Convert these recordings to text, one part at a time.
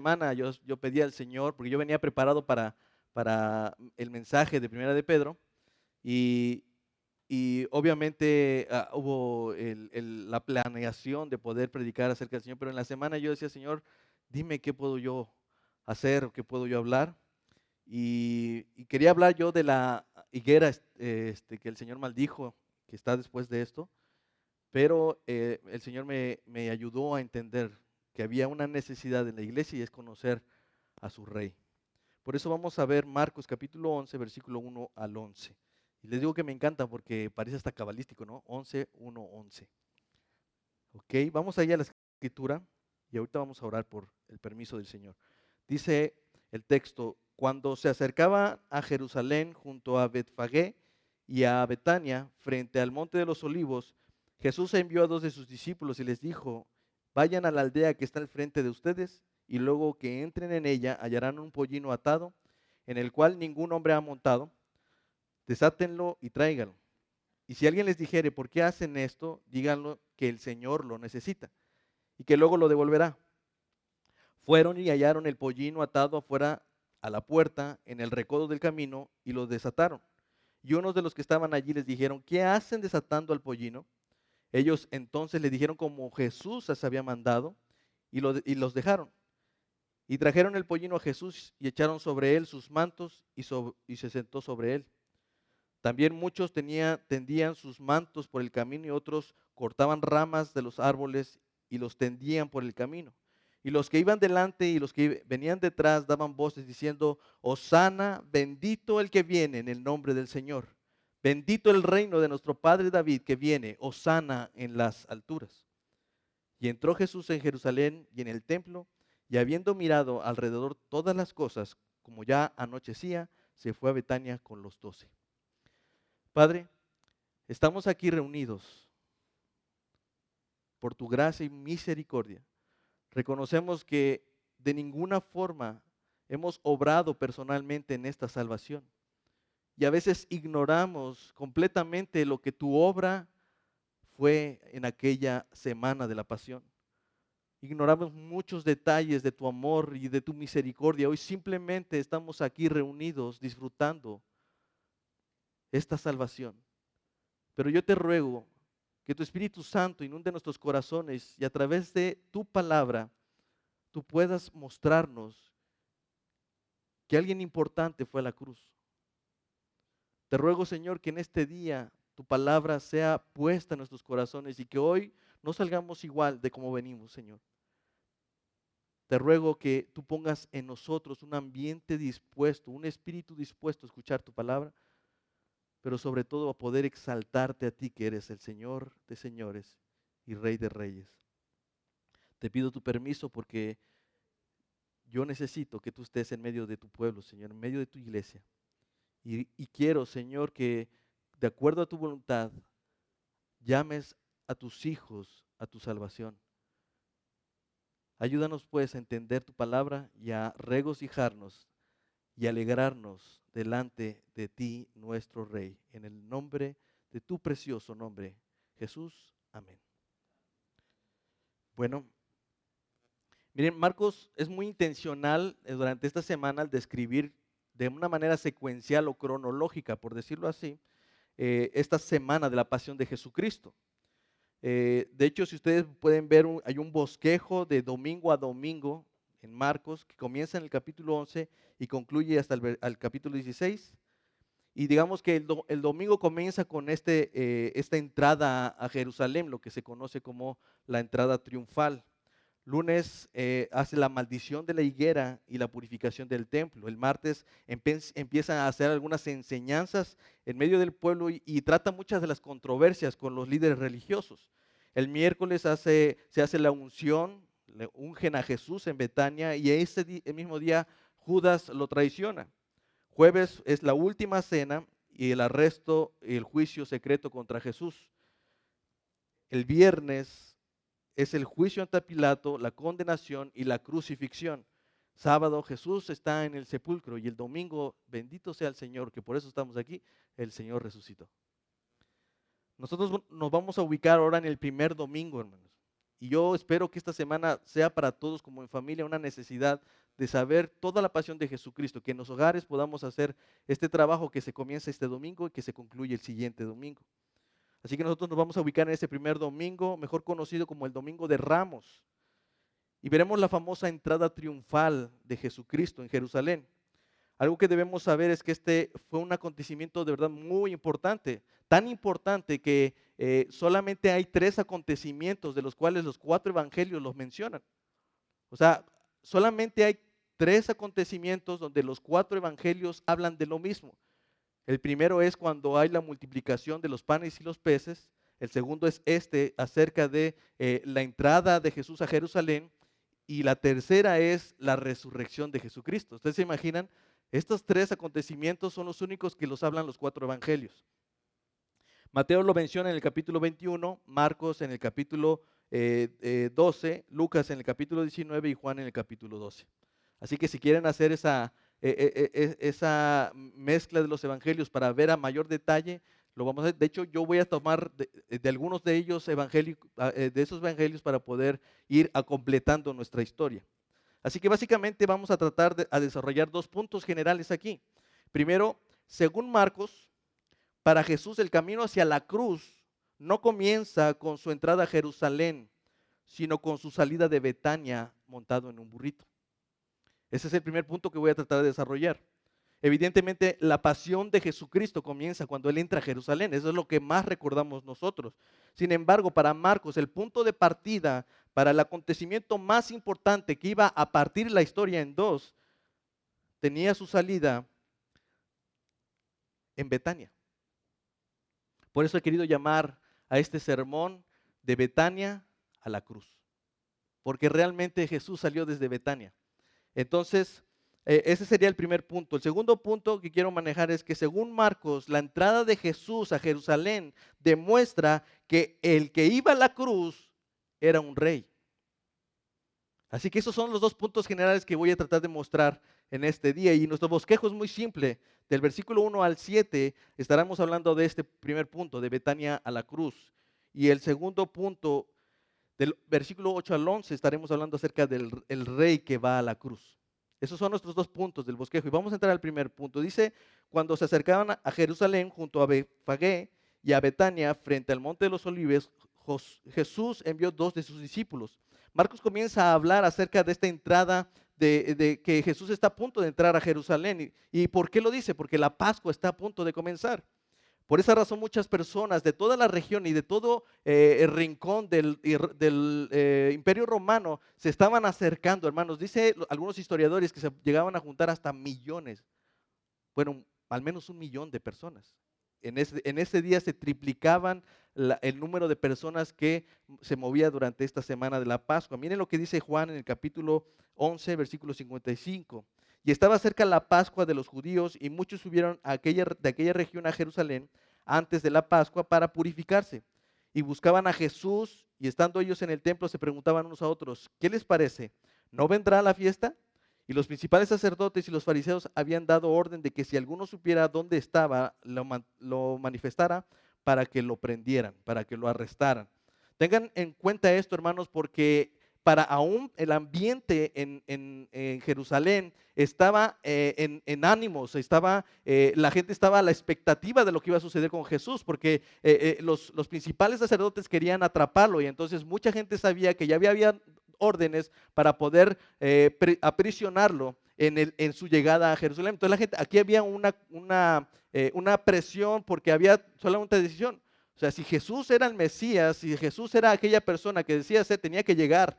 semana yo pedí al Señor, porque yo venía preparado para el mensaje de Primera de Pedro, y, y obviamente hubo la planeación de poder predicar acerca del Señor, pero en la semana yo decía, Señor, dime qué puedo yo hacer, qué puedo yo hablar, y quería hablar yo de la higuera que el Señor maldijo, que está después de esto, pero el Señor me ayudó a entender que había una necesidad en la iglesia y es conocer a su rey. Por eso vamos a ver Marcos capítulo 11, versículo 1 al 11. Y les digo que me encanta porque parece hasta cabalístico, ¿no? 11, 1, 11. Ok, vamos allá a la escritura y ahorita vamos a orar por el permiso del Señor. Dice el texto, cuando se acercaba a Jerusalén junto a Betfagé y a Betania, frente al monte de los olivos, Jesús envió a dos de sus discípulos y les dijo, vayan a la aldea que está al frente de ustedes y luego que entren en ella hallarán un pollino atado en el cual ningún hombre ha montado, desátenlo y tráiganlo. Y si alguien les dijere, ¿por qué hacen esto? Díganlo que el Señor lo necesita y que luego lo devolverá. Fueron y hallaron el pollino atado afuera a la puerta en el recodo del camino y lo desataron. Y unos de los que estaban allí les dijeron, ¿qué hacen desatando al pollino? Ellos entonces le dijeron como Jesús les había mandado y los dejaron. Y trajeron el pollino a Jesús y echaron sobre él sus mantos y se sentó sobre él. También muchos tendían sus mantos por el camino y otros cortaban ramas de los árboles y los tendían por el camino. Y los que iban delante y los que venían detrás daban voces diciendo, Hosana, bendito el que viene en el nombre del Señor. Bendito el reino de nuestro padre David que viene, Hosana en las alturas. Y entró Jesús en Jerusalén y en el templo, y habiendo mirado alrededor todas las cosas, como ya anochecía, se fue a Betania con los 12. Padre, estamos aquí reunidos por tu gracia y misericordia. Reconocemos que de ninguna forma hemos obrado personalmente en esta salvación. Y a veces ignoramos completamente lo que tu obra fue en aquella semana de la pasión. Ignoramos muchos detalles de tu amor y de tu misericordia. Hoy simplemente estamos aquí reunidos disfrutando esta salvación. Pero yo te ruego que tu Espíritu Santo inunde nuestros corazones y a través de tu palabra tú puedas mostrarnos que alguien importante fue a la cruz. Te ruego, Señor, que en este día tu palabra sea puesta en nuestros corazones y que hoy no salgamos igual de como venimos, Señor. Te ruego que tú pongas en nosotros un ambiente dispuesto, un espíritu dispuesto a escuchar tu palabra, pero sobre todo a poder exaltarte a ti que eres el Señor de señores y Rey de reyes. Te pido tu permiso porque yo necesito que tú estés en medio de tu pueblo, Señor, en medio de tu iglesia. Y quiero, Señor, que de acuerdo a tu voluntad, llames a tus hijos a tu salvación. Ayúdanos pues a entender tu palabra y a regocijarnos y alegrarnos delante de ti, nuestro Rey. En el nombre de tu precioso nombre, Jesús. Amén. Bueno, miren, Marcos es muy intencional durante esta semana al describir de una manera secuencial o cronológica, por decirlo así, esta semana de la pasión de Jesucristo. De hecho, si ustedes pueden ver, hay un bosquejo de domingo a domingo en Marcos que comienza en el capítulo 11 y concluye hasta el capítulo 16. Y digamos que el domingo comienza con esta entrada a Jerusalén, lo que se conoce como la entrada triunfal. Lunes hace la maldición de la higuera y la purificación del templo. El martes empieza a hacer algunas enseñanzas en medio del pueblo y trata muchas de las controversias con los líderes religiosos. El miércoles se hace la unción, le ungen a Jesús en Betania y el mismo día Judas lo traiciona. Jueves es la última cena y el arresto y el juicio secreto contra Jesús. El viernes es el juicio ante Pilato, la condenación y la crucifixión. Sábado Jesús está en el sepulcro y el domingo, bendito sea el Señor, que por eso estamos aquí, el Señor resucitó. Nosotros nos vamos a ubicar ahora en el primer domingo, hermanos. Y yo espero que esta semana sea para todos como en familia una necesidad de saber toda la pasión de Jesucristo, que en los hogares podamos hacer este trabajo que se comienza este domingo y que se concluye el siguiente domingo. Así que nosotros nos vamos a ubicar en ese primer domingo, mejor conocido como el Domingo de Ramos, y veremos la famosa entrada triunfal de Jesucristo en Jerusalén. Algo que debemos saber es que este fue un acontecimiento de verdad muy importante, tan importante que solamente hay 3 acontecimientos de los cuales los 4 evangelios los mencionan. O sea, solamente hay 3 acontecimientos donde los 4 evangelios hablan de lo mismo. El primero es cuando hay la multiplicación de los panes y los peces. El segundo es acerca de la entrada de Jesús a Jerusalén. Y la tercera es la resurrección de Jesucristo. ¿Ustedes se imaginan? Estos 3 acontecimientos son los únicos que los hablan los 4 evangelios. Mateo lo menciona en el capítulo 21, Marcos en el capítulo 12, Lucas en el capítulo 19 y Juan en el capítulo 12. Así que si quieren hacer esa mezcla de los evangelios para ver a mayor detalle, lo vamos a hacer. De hecho, yo voy a tomar de algunos de ellos de esos evangelios para poder ir completando nuestra historia. Así que básicamente vamos a tratar de desarrollar 2 puntos generales aquí. Primero, según Marcos, para Jesús el camino hacia la cruz no comienza con su entrada a Jerusalén, sino con su salida de Betania montado en un burrito. Ese es el primer punto que voy a tratar de desarrollar. Evidentemente, la pasión de Jesucristo comienza cuando Él entra a Jerusalén. Eso es lo que más recordamos nosotros. Sin embargo, para Marcos, el punto de partida para el acontecimiento más importante que iba a partir la historia en 2, tenía su salida en Betania. Por eso he querido llamar a este sermón de Betania a la cruz. Porque realmente Jesús salió desde Betania. Entonces, ese sería el primer punto. El segundo punto que quiero manejar es que según Marcos, la entrada de Jesús a Jerusalén demuestra que el que iba a la cruz era un rey. Así que esos son los 2 puntos generales que voy a tratar de mostrar en este día. Y nuestro bosquejo es muy simple. Del versículo 1 al 7 estaremos hablando de este primer punto, de Betania a la cruz. Y el segundo punto, del versículo 8 al 11, estaremos hablando acerca del el rey que va a la cruz. Esos son nuestros 2 puntos del bosquejo. Y vamos a entrar al primer punto. Dice, cuando se acercaban a Jerusalén junto a Betfagé y a Betania frente al monte de los Olivos, Jesús envió 2 de sus discípulos. Marcos comienza a hablar acerca de esta entrada de que Jesús está a punto de entrar a Jerusalén. ¿Y por qué lo dice? Porque la Pascua está a punto de comenzar. Por esa razón muchas personas de toda la región y de todo el rincón del Imperio Romano se estaban acercando, hermanos. Dice algunos historiadores que se llegaban a juntar hasta millones. Fueron al menos 1 millón de personas. En ese día se triplicaban el número de personas que se movía durante esta semana de la Pascua. Miren lo que dice Juan en el capítulo 11, versículo 55. Y estaba cerca la Pascua de los judíos y muchos subieron de aquella región a Jerusalén antes de la Pascua para purificarse. Y buscaban a Jesús y estando ellos en el templo se preguntaban unos a otros, ¿qué les parece? ¿No vendrá la fiesta? Y los principales sacerdotes y los fariseos habían dado orden de que si alguno supiera dónde estaba, lo manifestara para que lo prendieran, para que lo arrestaran. Tengan en cuenta esto, hermanos, porque para aún el ambiente en Jerusalén estaba en ánimos, la gente estaba a la expectativa de lo que iba a suceder con Jesús, porque los principales sacerdotes querían atraparlo y entonces mucha gente sabía que ya había órdenes para poder aprisionarlo en su llegada a Jerusalén. Entonces la gente, aquí había una presión porque había solamente una decisión. O sea, si Jesús era el Mesías, si Jesús era aquella persona que decía ser, tenía que llegar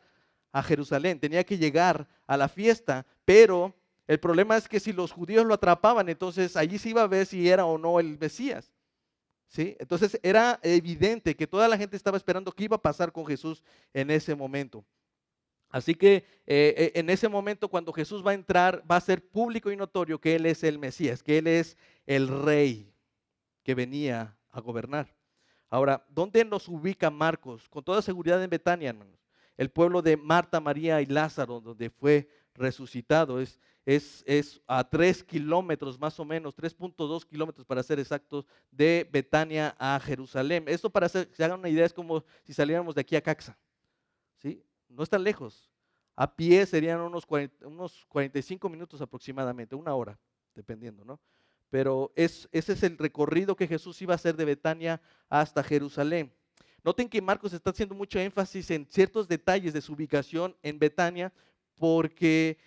a Jerusalén, tenía que llegar a la fiesta, pero el problema es que si los judíos lo atrapaban, entonces allí se iba a ver si era o no el Mesías. ¿Sí? Entonces era evidente que toda la gente estaba esperando qué iba a pasar con Jesús en ese momento. Así que en ese momento cuando Jesús va a entrar, va a ser público y notorio que Él es el Mesías, que Él es el Rey que venía a gobernar. Ahora, ¿dónde nos ubica Marcos? Con toda seguridad en Betania, hermanos. El pueblo de Marta, María y Lázaro, donde fue resucitado, es a 3 kilómetros más o menos, 3.2 kilómetros para ser exactos, de Betania a Jerusalén. Esto para que se hagan una idea es como si saliéramos de aquí a Caxa. ¿sí? No está lejos. A pie serían unos 45 minutos aproximadamente, una hora, dependiendo, ¿no? Pero ese es el recorrido que Jesús iba a hacer de Betania hasta Jerusalén. Noten que Marcos está haciendo mucho énfasis en ciertos detalles de su ubicación en Betania, porque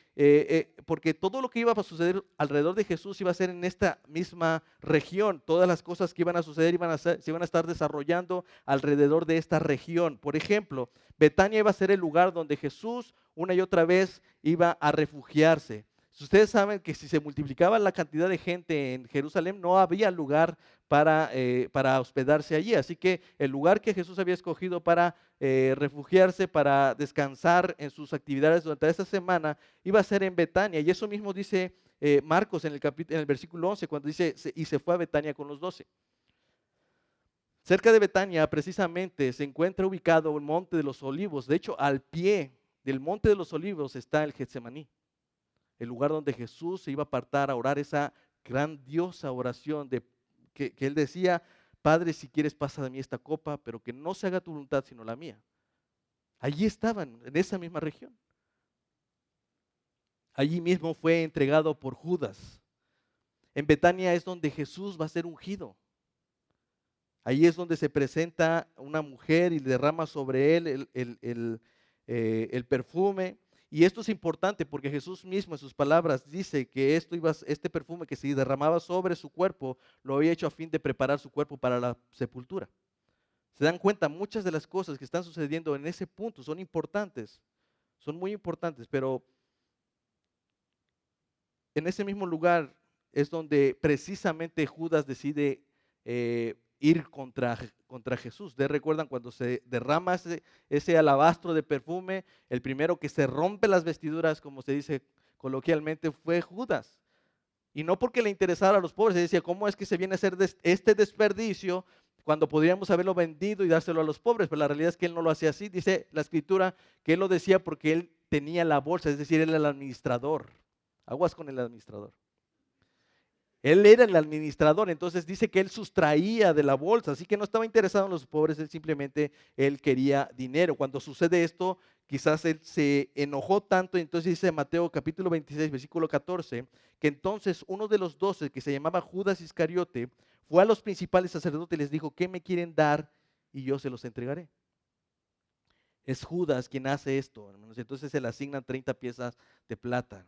todo lo que iba a suceder alrededor de Jesús iba a ser en esta misma región. Todas las cosas que iban a suceder se iban a estar desarrollando alrededor de esta región. Por ejemplo, Betania iba a ser el lugar donde Jesús una y otra vez iba a refugiarse. Ustedes saben que si se multiplicaba la cantidad de gente en Jerusalén, no había lugar para hospedarse allí. Así que el lugar que Jesús había escogido para refugiarse, para descansar en sus actividades durante esta semana, iba a ser en Betania. Y eso mismo dice Marcos en el versículo 11, cuando dice, y se fue a Betania con los 12. Cerca de Betania, precisamente, se encuentra ubicado el Monte de los Olivos. De hecho, al pie del Monte de los Olivos está el Getsemaní, el lugar donde Jesús se iba a apartar a orar esa grandiosa oración que él decía: Padre, si quieres pasa de mí esta copa, pero que no se haga tu voluntad sino la mía. Allí estaban, en esa misma región. Allí mismo fue entregado por Judas. En Betania es donde Jesús va a ser ungido. Ahí es donde se presenta una mujer y derrama sobre él el perfume. Y esto es importante porque Jesús mismo en sus palabras dice que este perfume que se derramaba sobre su cuerpo lo había hecho a fin de preparar su cuerpo para la sepultura. Se dan cuenta, muchas de las cosas que están sucediendo en ese punto son importantes, son muy importantes, pero en ese mismo lugar es donde precisamente Judas decide ir contra Jesús. Recuerdan cuando se derrama ese alabastro de perfume, el primero que se rompe las vestiduras, como se dice coloquialmente, fue Judas. Y no porque le interesara a los pobres, se decía, ¿cómo es que se viene a hacer este desperdicio cuando podríamos haberlo vendido y dárselo a los pobres? Pero la realidad es que él no lo hacía así. Dice la escritura que él lo decía porque él tenía la bolsa, es decir, él era el administrador. Aguas con el administrador. Él era el administrador, entonces dice que él sustraía de la bolsa, así que no estaba interesado en los pobres, él quería dinero. Cuando sucede esto, quizás él se enojó tanto, y entonces dice Mateo capítulo 26, versículo 14, que entonces uno de los 12, que se llamaba Judas Iscariote, fue a los principales sacerdotes y les dijo: ¿qué me quieren dar? Y yo se los entregaré. Es Judas quien hace esto, hermanos. Entonces se le asignan 30 piezas de plata.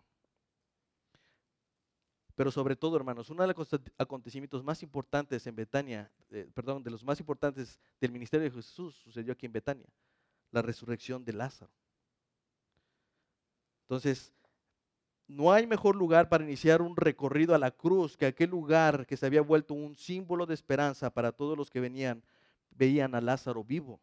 Pero sobre todo, hermanos, uno de los acontecimientos más importantes en Betania, de los más importantes del ministerio de Jesús, sucedió aquí en Betania: la resurrección de Lázaro. Entonces, no hay mejor lugar para iniciar un recorrido a la cruz que aquel lugar que se había vuelto un símbolo de esperanza para todos los que veían a Lázaro vivo.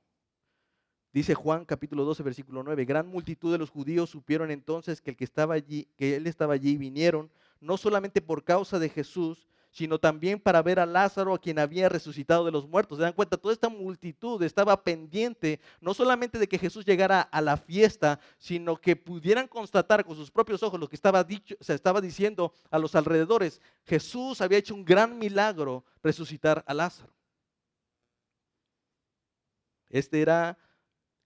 Dice Juan capítulo 12, versículo 9, gran multitud de los judíos supieron entonces que él estaba allí y vinieron, no solamente por causa de Jesús, sino también para ver a Lázaro, a quien había resucitado de los muertos. ¿Se dan cuenta? Toda esta multitud estaba pendiente, no solamente de que Jesús llegara a la fiesta, sino que pudieran constatar con sus propios ojos lo que se estaba diciendo a los alrededores. Jesús había hecho un gran milagro, resucitar a Lázaro. Este era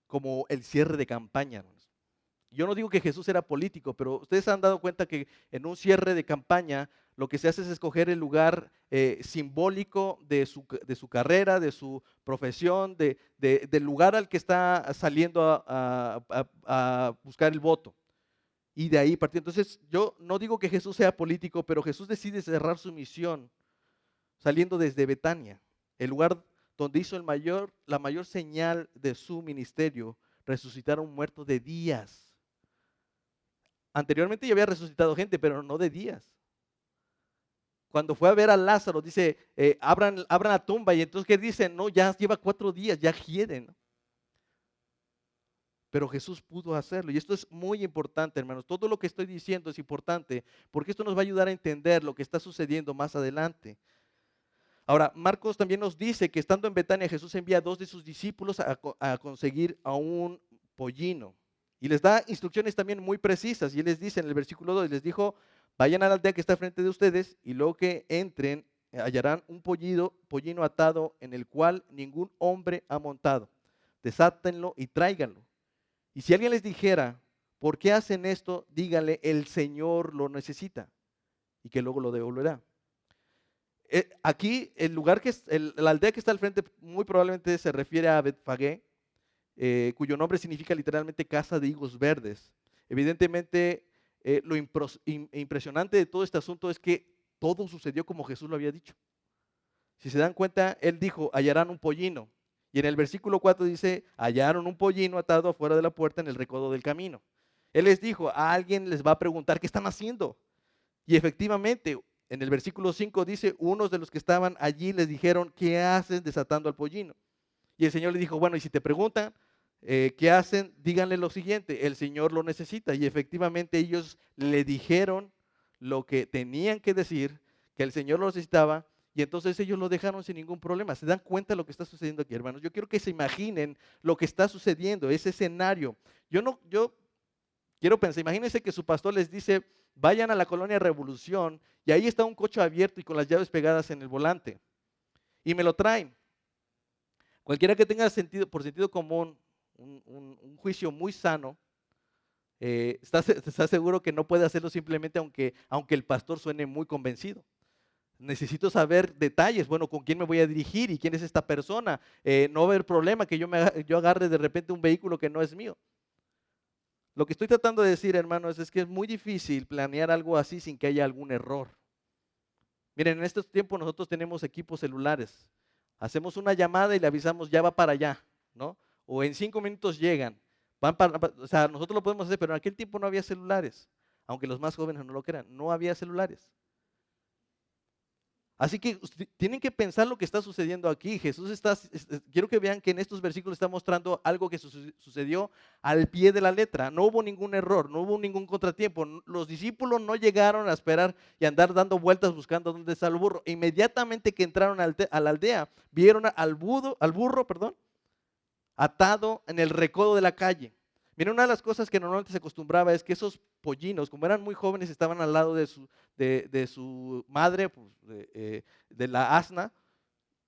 como el cierre de campaña, hermanos. Yo no digo que Jesús era político, pero ustedes se han dado cuenta que en un cierre de campaña lo que se hace es escoger el lugar simbólico de su carrera, de su profesión, del lugar al que está saliendo a buscar el voto. Y de ahí partir. Entonces, yo no digo que Jesús sea político, pero Jesús decide cerrar su misión saliendo desde Betania, el lugar donde hizo la mayor señal de su ministerio: resucitar a un muerto de días. Anteriormente ya había resucitado gente, pero no de días. Cuando fue a ver a Lázaro, dice, abran la tumba, y entonces ¿qué dicen? No, ya lleva 4 días, ya hiede, ¿no? Pero Jesús pudo hacerlo, y esto es muy importante, hermanos. Todo lo que estoy diciendo es importante, porque esto nos va a ayudar a entender lo que está sucediendo más adelante. Ahora, Marcos también nos dice que estando en Betania, Jesús envía a 2 de sus discípulos a conseguir a un pollino. Y les da instrucciones también muy precisas. Y él les dice en el versículo 2, les dijo: vayan a la aldea que está frente de ustedes, y luego que entren, hallarán un pollino atado, en el cual ningún hombre ha montado. Desátenlo y tráiganlo. Y si alguien les dijera, ¿por qué hacen esto? Díganle, el Señor lo necesita y que luego lo devolverá. Aquí, el lugar la aldea que está al frente, muy probablemente se refiere a Betfagé, cuyo nombre significa literalmente casa de higos verdes. Evidentemente, lo impresionante de todo este asunto es que todo sucedió como Jesús lo había dicho. Si se dan cuenta, él dijo, hallarán un pollino. Y en el versículo 4 dice, hallaron un pollino atado afuera de la puerta en el recodo del camino. Él les dijo, a alguien les va a preguntar, ¿qué están haciendo? Y efectivamente, en el versículo 5 dice, unos de los que estaban allí les dijeron, ¿qué hacen desatando al pollino? Y el Señor le dijo, bueno, y si te preguntan, ¿qué hacen? Díganle lo siguiente, el Señor lo necesita. Y efectivamente ellos le dijeron lo que tenían que decir, que el Señor lo necesitaba, y entonces ellos lo dejaron sin ningún problema. ¿Se dan cuenta de lo que está sucediendo aquí, hermanos? Yo quiero que se imaginen lo que está sucediendo, ese escenario. Yo quiero pensar, imagínense que su pastor les dice, vayan a la colonia Revolución, y ahí está un coche abierto y con las llaves pegadas en el volante, y me lo traen. Cualquiera que tenga sentido, por sentido común, un juicio muy sano, está seguro que no puede hacerlo simplemente aunque el pastor suene muy convencido. Necesito saber detalles, bueno, con quién me voy a dirigir y quién es esta persona. No va a haber problema que yo agarre de repente un vehículo que no es mío. Lo que estoy tratando de decir, hermanos, es que es muy difícil planear algo así sin que haya algún error. Miren, en estos tiempos nosotros tenemos equipos celulares. Hacemos una llamada y le avisamos, ya va para allá, ¿no? O en 5 minutos llegan. O sea, nosotros lo podemos hacer, pero en aquel tiempo no había celulares. Aunque los más jóvenes no lo crean, no había celulares. Así que tienen que pensar lo que está sucediendo aquí. Quiero que vean que en estos versículos está mostrando algo que sucedió al pie de la letra. No hubo ningún error, no hubo ningún contratiempo. Los discípulos no llegaron a esperar y andar dando vueltas buscando dónde está el burro. Inmediatamente que entraron a la aldea, vieron al burro, atado en el recodo de la calle. Miren, una de las cosas que normalmente se acostumbraba es que esos pollinos, como eran muy jóvenes, estaban al lado de su madre, pues, de la asna,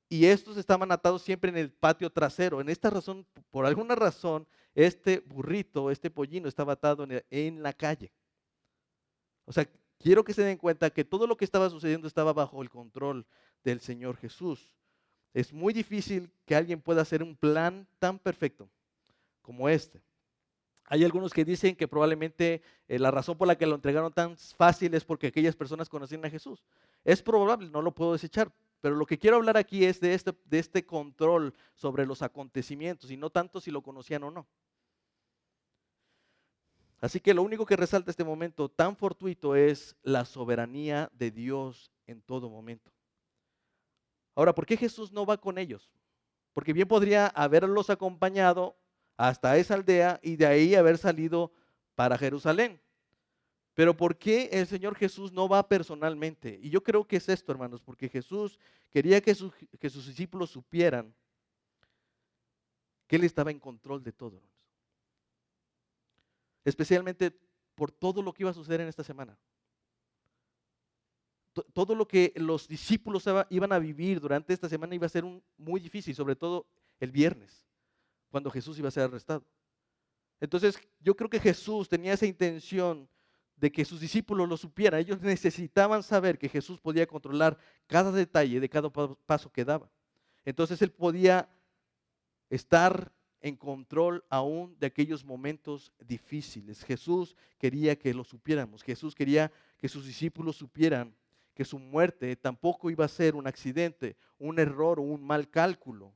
y estos estaban atados siempre en el patio trasero. En esta razón, por alguna razón, este burrito, este pollino estaba atado en la calle. O sea, quiero que se den cuenta que todo lo que estaba sucediendo estaba bajo el control del Señor Jesús. Es muy difícil que alguien pueda hacer un plan tan perfecto como este. Hay algunos que dicen que probablemente la razón por la que lo entregaron tan fácil es porque aquellas personas conocían a Jesús. Es probable, no lo puedo desechar, pero lo que quiero hablar aquí es de este control sobre los acontecimientos y no tanto si lo conocían o no. Así que lo único que resalta este momento tan fortuito es la soberanía de Dios en todo momento. Ahora, ¿por qué Jesús no va con ellos? Porque bien podría haberlos acompañado hasta esa aldea y de ahí haber salido para Jerusalén. Pero ¿por qué el Señor Jesús no va personalmente? Y yo creo que es esto, hermanos, porque Jesús quería que sus discípulos supieran que Él estaba en control de todo, hermanos. Especialmente por todo lo que iba a suceder en esta semana. Todo lo que los discípulos iban a vivir durante esta semana iba a ser muy difícil, sobre todo el viernes, cuando Jesús iba a ser arrestado. Entonces, yo creo que Jesús tenía esa intención de que sus discípulos lo supieran. Ellos necesitaban saber que Jesús podía controlar cada detalle de cada paso que daba. Entonces, Él podía estar en control aún de aquellos momentos difíciles. Jesús quería que lo supiéramos. Jesús quería que sus discípulos supieran que su muerte tampoco iba a ser un accidente, un error o un mal cálculo.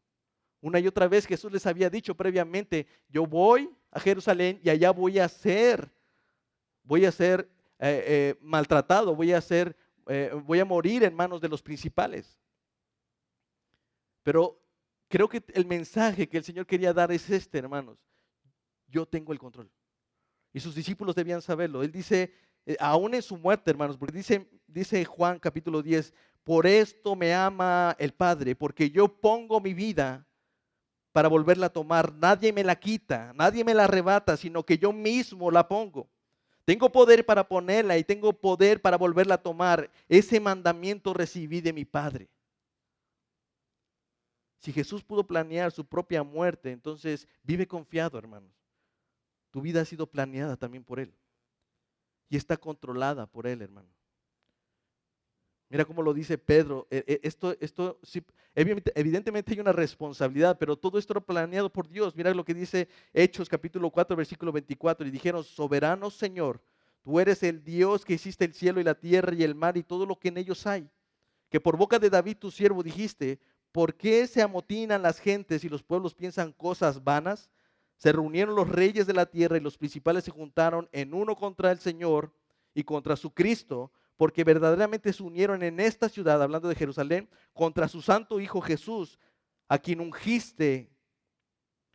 Una y otra vez Jesús les había dicho previamente, yo voy a Jerusalén y allá voy a ser maltratado, voy a morir en manos de los principales. Pero creo que el mensaje que el Señor quería dar es este, hermanos. Yo tengo el control. Y sus discípulos debían saberlo. Él dice, aún en su muerte, hermanos, porque dice Juan capítulo 10, por esto me ama el Padre, porque yo pongo mi vida para volverla a tomar. Nadie me la quita, nadie me la arrebata, sino que yo mismo la pongo. Tengo poder para ponerla y tengo poder para volverla a tomar. Ese mandamiento recibí de mi Padre. Si Jesús pudo planear su propia muerte, entonces vive confiado, hermanos. Tu vida ha sido planeada también por Él y está controlada por Él, hermano. Mira cómo lo dice Pedro. Esto sí, evidentemente hay una responsabilidad, pero todo esto era planeado por Dios. Mira lo que dice Hechos capítulo 4, versículo 24. Y dijeron: soberano Señor, tú eres el Dios que hiciste el cielo y la tierra y el mar y todo lo que en ellos hay. Que por boca de David tu siervo dijiste: ¿por qué se amotinan las gentes y los pueblos piensan cosas vanas? Se reunieron los reyes de la tierra y los principales se juntaron en uno contra el Señor y contra su Cristo, porque verdaderamente se unieron en esta ciudad, hablando de Jerusalén, contra su santo Hijo Jesús, a quien ungiste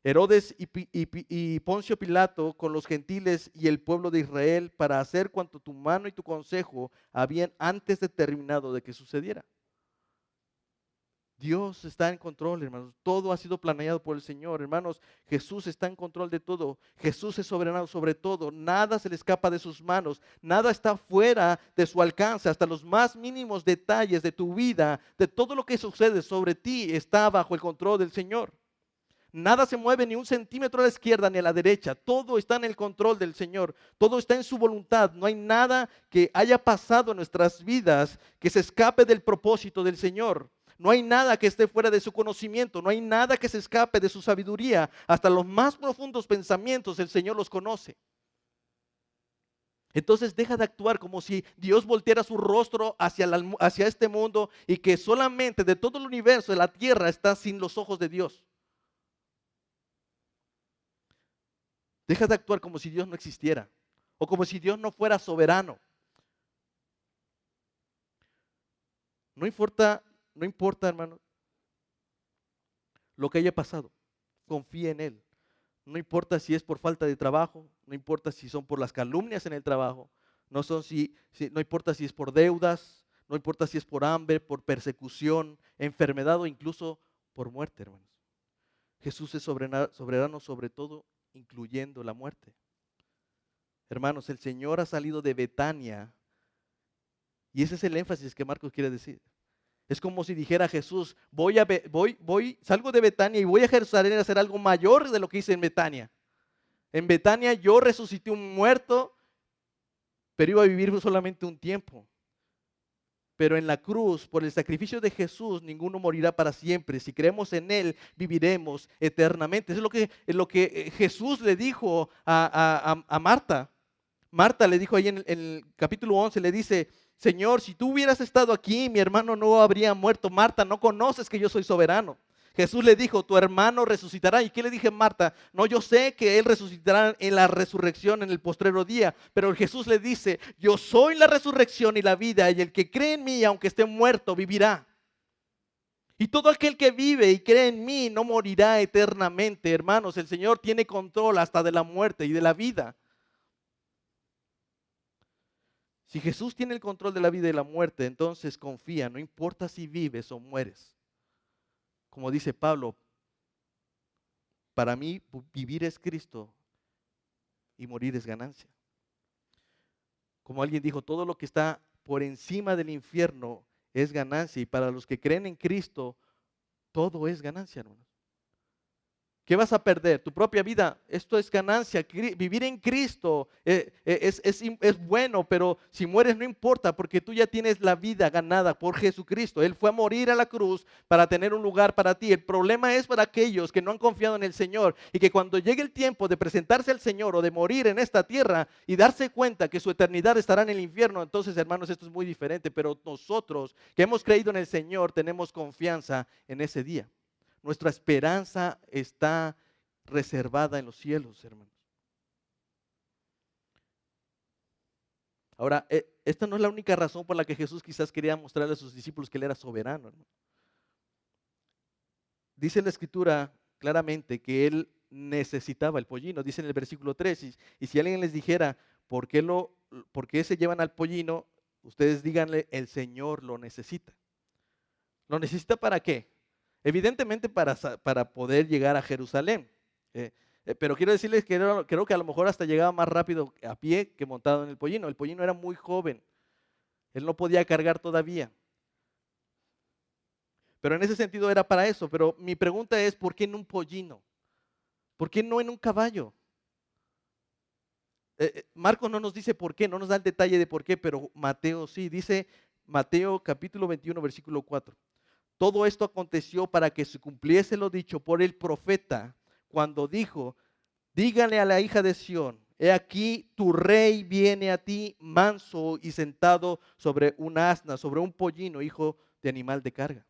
Herodes y Poncio Pilato con los gentiles y el pueblo de Israel para hacer cuanto tu mano y tu consejo habían antes determinado de que sucediera. Dios está en control, hermanos. Todo ha sido planeado por el Señor, hermanos. Jesús está en control de todo. Jesús es soberano sobre todo. Nada se le escapa de sus manos. Nada está fuera de su alcance. Hasta los más mínimos detalles de tu vida, de todo lo que sucede sobre ti, está bajo el control del Señor. Nada se mueve ni un centímetro a la izquierda ni a la derecha. Todo está en el control del Señor. Todo está en su voluntad. No hay nada que haya pasado en nuestras vidas que se escape del propósito del Señor. No hay nada que esté fuera de su conocimiento. No hay nada que se escape de su sabiduría. Hasta los más profundos pensamientos el Señor los conoce. Entonces deja de actuar como si Dios volteara su rostro hacia este mundo y que solamente de todo el universo, de la tierra, está sin los ojos de Dios. Deja de actuar como si Dios no existiera o como si Dios no fuera soberano. No importa, no importa, hermano, lo que haya pasado. Confía en Él. No importa si es por falta de trabajo, no importa si son por las calumnias en el trabajo, no importa si es por deudas, no importa si es por hambre, por persecución, enfermedad o incluso por muerte, hermanos. Jesús es soberano sobre todo, incluyendo la muerte. Hermanos, el Señor ha salido de Betania y ese es el énfasis que Marcos quiere decir. Es como si dijera Jesús: salgo de Betania y voy a Jerusalén a hacer algo mayor de lo que hice en Betania. En Betania yo resucité un muerto, pero iba a vivir solamente un tiempo. Pero en la cruz, por el sacrificio de Jesús, ninguno morirá para siempre. Si creemos en Él, viviremos eternamente. Eso es lo que Jesús le dijo a Marta. Marta le dijo ahí en el capítulo 11, le dice: Señor, si tú hubieras estado aquí, mi hermano no habría muerto. Marta, no conoces que yo soy soberano. Jesús le dijo: tu hermano resucitará. ¿Y qué le dije a Marta? No, yo sé que él resucitará en la resurrección en el postrero día. Pero Jesús le dice: yo soy la resurrección y la vida, y el que cree en mí, aunque esté muerto, vivirá. Y todo aquel que vive y cree en mí no morirá eternamente. Hermanos, el Señor tiene control hasta de la muerte y de la vida. Si Jesús tiene el control de la vida y la muerte, entonces confía, no importa si vives o mueres. Como dice Pablo, para mí vivir es Cristo y morir es ganancia. Como alguien dijo, todo lo que está por encima del infierno es ganancia, y para los que creen en Cristo, todo es ganancia, hermanos. ¿Qué vas a perder? Tu propia vida. Esto es ganancia. Vivir en Cristo es bueno, pero si mueres no importa, porque tú ya tienes la vida ganada por Jesucristo. Él fue a morir a la cruz para tener un lugar para ti. El problema es para aquellos que no han confiado en el Señor y que cuando llegue el tiempo de presentarse al Señor o de morir en esta tierra y darse cuenta que su eternidad estará en el infierno, entonces, hermanos, esto es muy diferente. Pero nosotros que hemos creído en el Señor tenemos confianza en ese día. Nuestra esperanza está reservada en los cielos, hermanos. Ahora, esta no es la única razón por la que Jesús quizás quería mostrarle a sus discípulos que Él era soberano, hermano. Dice la Escritura claramente que Él necesitaba el pollino. Dice en el versículo 3, y si alguien les dijera: ¿por qué se llevan al pollino? Ustedes díganle: el Señor lo necesita. ¿Lo necesita para qué? Evidentemente para poder llegar a Jerusalén. Pero quiero decirles que creo que a lo mejor hasta llegaba más rápido a pie que montado en el pollino. El pollino era muy joven. Él no podía cargar todavía. Pero en ese sentido era para eso. Pero mi pregunta es: ¿por qué en un pollino? ¿Por qué no en un caballo? Marcos no nos dice por qué, no nos da el detalle de por qué, pero Mateo sí, dice Mateo capítulo 21, versículo 4. Todo esto aconteció para que se cumpliese lo dicho por el profeta cuando dijo, díganle a la hija de Sión, he aquí tu rey viene a ti manso y sentado sobre un asna, sobre un pollino, hijo de animal de carga.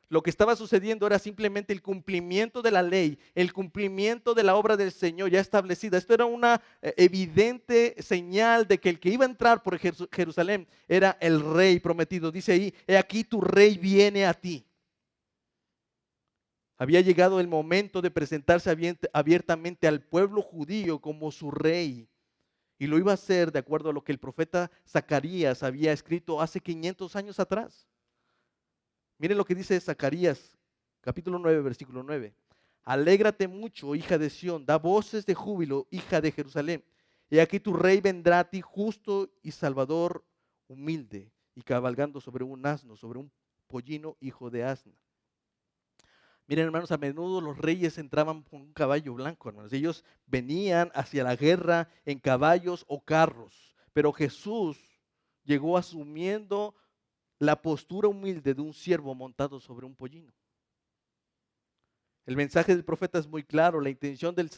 Lo que estaba sucediendo era simplemente el cumplimiento de la ley, el cumplimiento de la obra del Señor ya establecida. Esto era una evidente señal de que el que iba a entrar por Jerusalén era el rey prometido. Dice ahí, he aquí tu rey viene a ti. Había llegado el momento de presentarse abiertamente al pueblo judío como su rey. Y lo iba a hacer de acuerdo a lo que el profeta Zacarías había escrito hace 500 años atrás. Miren lo que dice Zacarías, capítulo 9, versículo 9. Alégrate mucho, hija de Sión, da voces de júbilo, hija de Jerusalén. Y aquí tu rey vendrá a ti justo y salvador, humilde, y cabalgando sobre un asno, sobre un pollino, hijo de asna. Miren, hermanos, a menudo los reyes entraban con un caballo blanco, hermanos. Ellos venían hacia la guerra en caballos o carros. Pero Jesús llegó asumiendo la postura humilde de un siervo montado sobre un pollino. El mensaje del profeta es muy claro. La intención de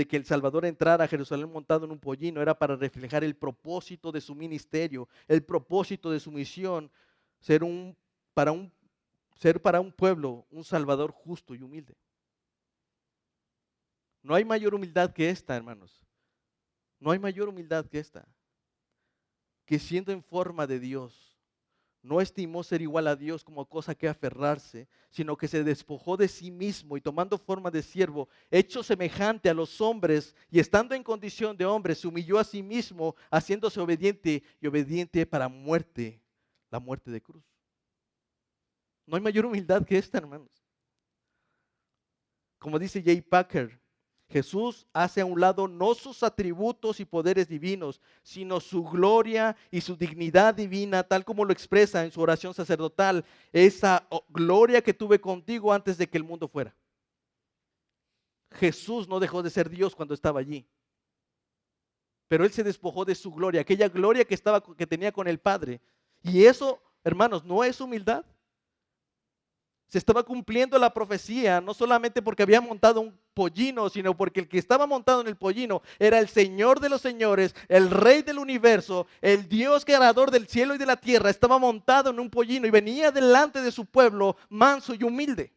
que el Salvador entrara a Jerusalén montado en un pollino era para reflejar el propósito de su ministerio, el propósito de su misión, ser para un pueblo un Salvador justo y humilde. No hay mayor humildad que esta, hermanos. No hay mayor humildad que esta. Que siendo en forma de Dios, no estimó ser igual a Dios como cosa que aferrarse, sino que se despojó de sí mismo y tomando forma de siervo, hecho semejante a los hombres y estando en condición de hombre, se humilló a sí mismo, haciéndose obediente y obediente para muerte, la muerte de cruz. No hay mayor humildad que esta, hermanos. Como dice J. Packer, Jesús hace a un lado no sus atributos y poderes divinos, sino su gloria y su dignidad divina, tal como lo expresa en su oración sacerdotal, esa gloria que tuve contigo antes de que el mundo fuera. Jesús no dejó de ser Dios cuando estaba allí, pero Él se despojó de su gloria, aquella gloria que tenía con el Padre. Y eso, hermanos, no es humildad. Se estaba cumpliendo la profecía, no solamente porque había montado un pollino, sino porque el que estaba montado en el pollino era el Señor de los señores, el Rey del universo, el Dios creador del cielo y de la tierra. Estaba montado en un pollino y venía delante de su pueblo manso y humilde.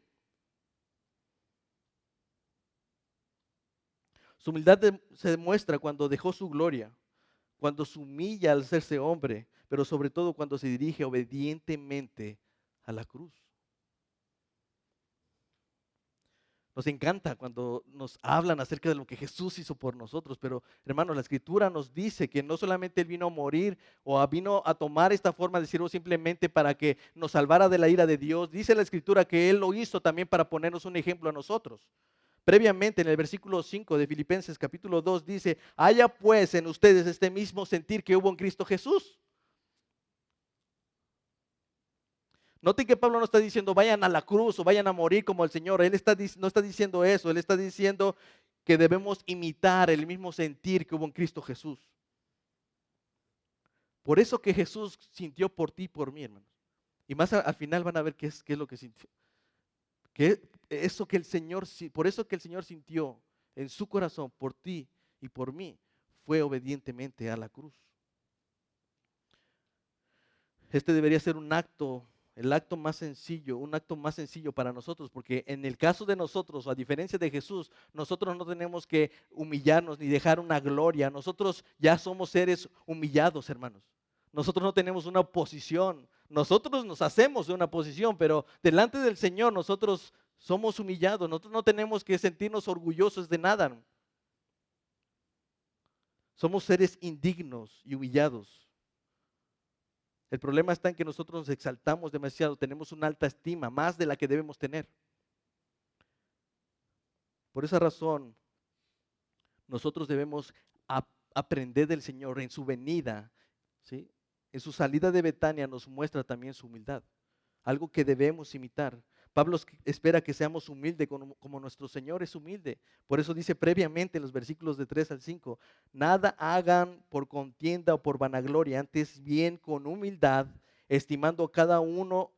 Su humildad se demuestra cuando dejó su gloria, cuando se humilla al hacerse hombre, pero sobre todo cuando se dirige obedientemente a la cruz. Nos encanta cuando nos hablan acerca de lo que Jesús hizo por nosotros, pero hermanos, la Escritura nos dice que no solamente Él vino a morir o vino a tomar esta forma de siervo simplemente para que nos salvara de la ira de Dios. Dice la Escritura que Él lo hizo también para ponernos un ejemplo a nosotros. Previamente en el versículo 5 de Filipenses capítulo 2 dice, haya pues en ustedes este mismo sentir que hubo en Cristo Jesús. Noten que Pablo no está diciendo vayan a la cruz o vayan a morir como el Señor. No está diciendo eso. Él está diciendo que debemos imitar el mismo sentir que hubo en Cristo Jesús. Por eso que Jesús sintió por ti y por mí, hermanos. Y más al final van a ver qué es lo que sintió. Por eso que el Señor sintió en su corazón por ti y por mí, fue obedientemente a la cruz. Este debería ser un acto un acto más sencillo para nosotros, porque en el caso de nosotros, a diferencia de Jesús, nosotros no tenemos que humillarnos ni dejar una gloria. Nosotros ya somos seres humillados, hermanos. Nosotros no tenemos una posición. Nosotros nos hacemos de una posición, pero delante del Señor nosotros somos humillados. Nosotros no tenemos que sentirnos orgullosos de nada. Somos seres indignos y humillados. El problema está en que nosotros nos exaltamos demasiado, tenemos una alta estima, más de la que debemos tener. Por esa razón, nosotros debemos aprender del Señor en su venida, ¿sí? En su salida de Betania nos muestra también su humildad, algo que debemos imitar. Pablo espera que seamos humildes como nuestro Señor es humilde. Por eso dice previamente en los versículos de 3 al 5, nada hagan por contienda o por vanagloria, antes bien con humildad, estimando cada uno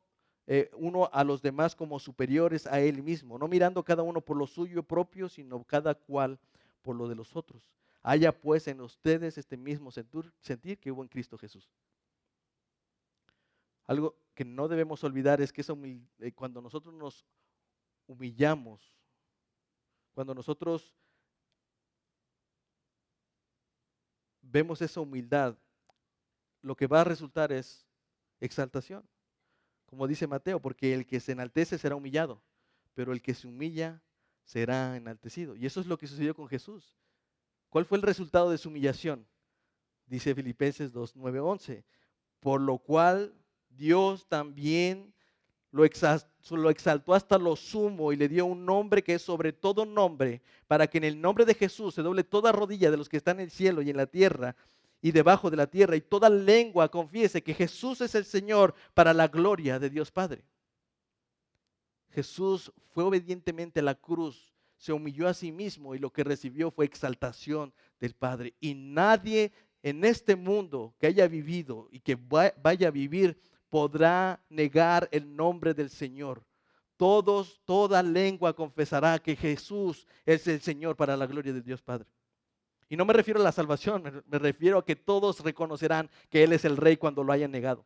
a los demás como superiores a él mismo, no mirando cada uno por lo suyo propio, sino cada cual por lo de los otros. Haya pues en ustedes este mismo sentir que hubo en Cristo Jesús. Algo que no debemos olvidar es que cuando nosotros nos humillamos, cuando nosotros vemos esa humildad, lo que va a resultar es exaltación. Como dice Mateo, porque el que se enaltece será humillado, pero el que se humilla será enaltecido. Y eso es lo que sucedió con Jesús. ¿Cuál fue el resultado de su humillación? Dice Filipenses 2, 9, 11. Por lo cual Dios también lo exaltó hasta lo sumo y le dio un nombre que es sobre todo nombre, para que en el nombre de Jesús se doble toda rodilla de los que están en el cielo y en la tierra y debajo de la tierra, y toda lengua confiese que Jesús es el Señor, para la gloria de Dios Padre. Jesús fue obedientemente a la cruz, se humilló a sí mismo y lo que recibió fue exaltación del Padre. Y nadie en este mundo que haya vivido y que vaya a vivir podrá negar el nombre del Señor. Toda lengua confesará que Jesús es el Señor, para la gloria de Dios Padre. Y no me refiero a la salvación, me refiero a que todos reconocerán que Él es el Rey cuando lo hayan negado.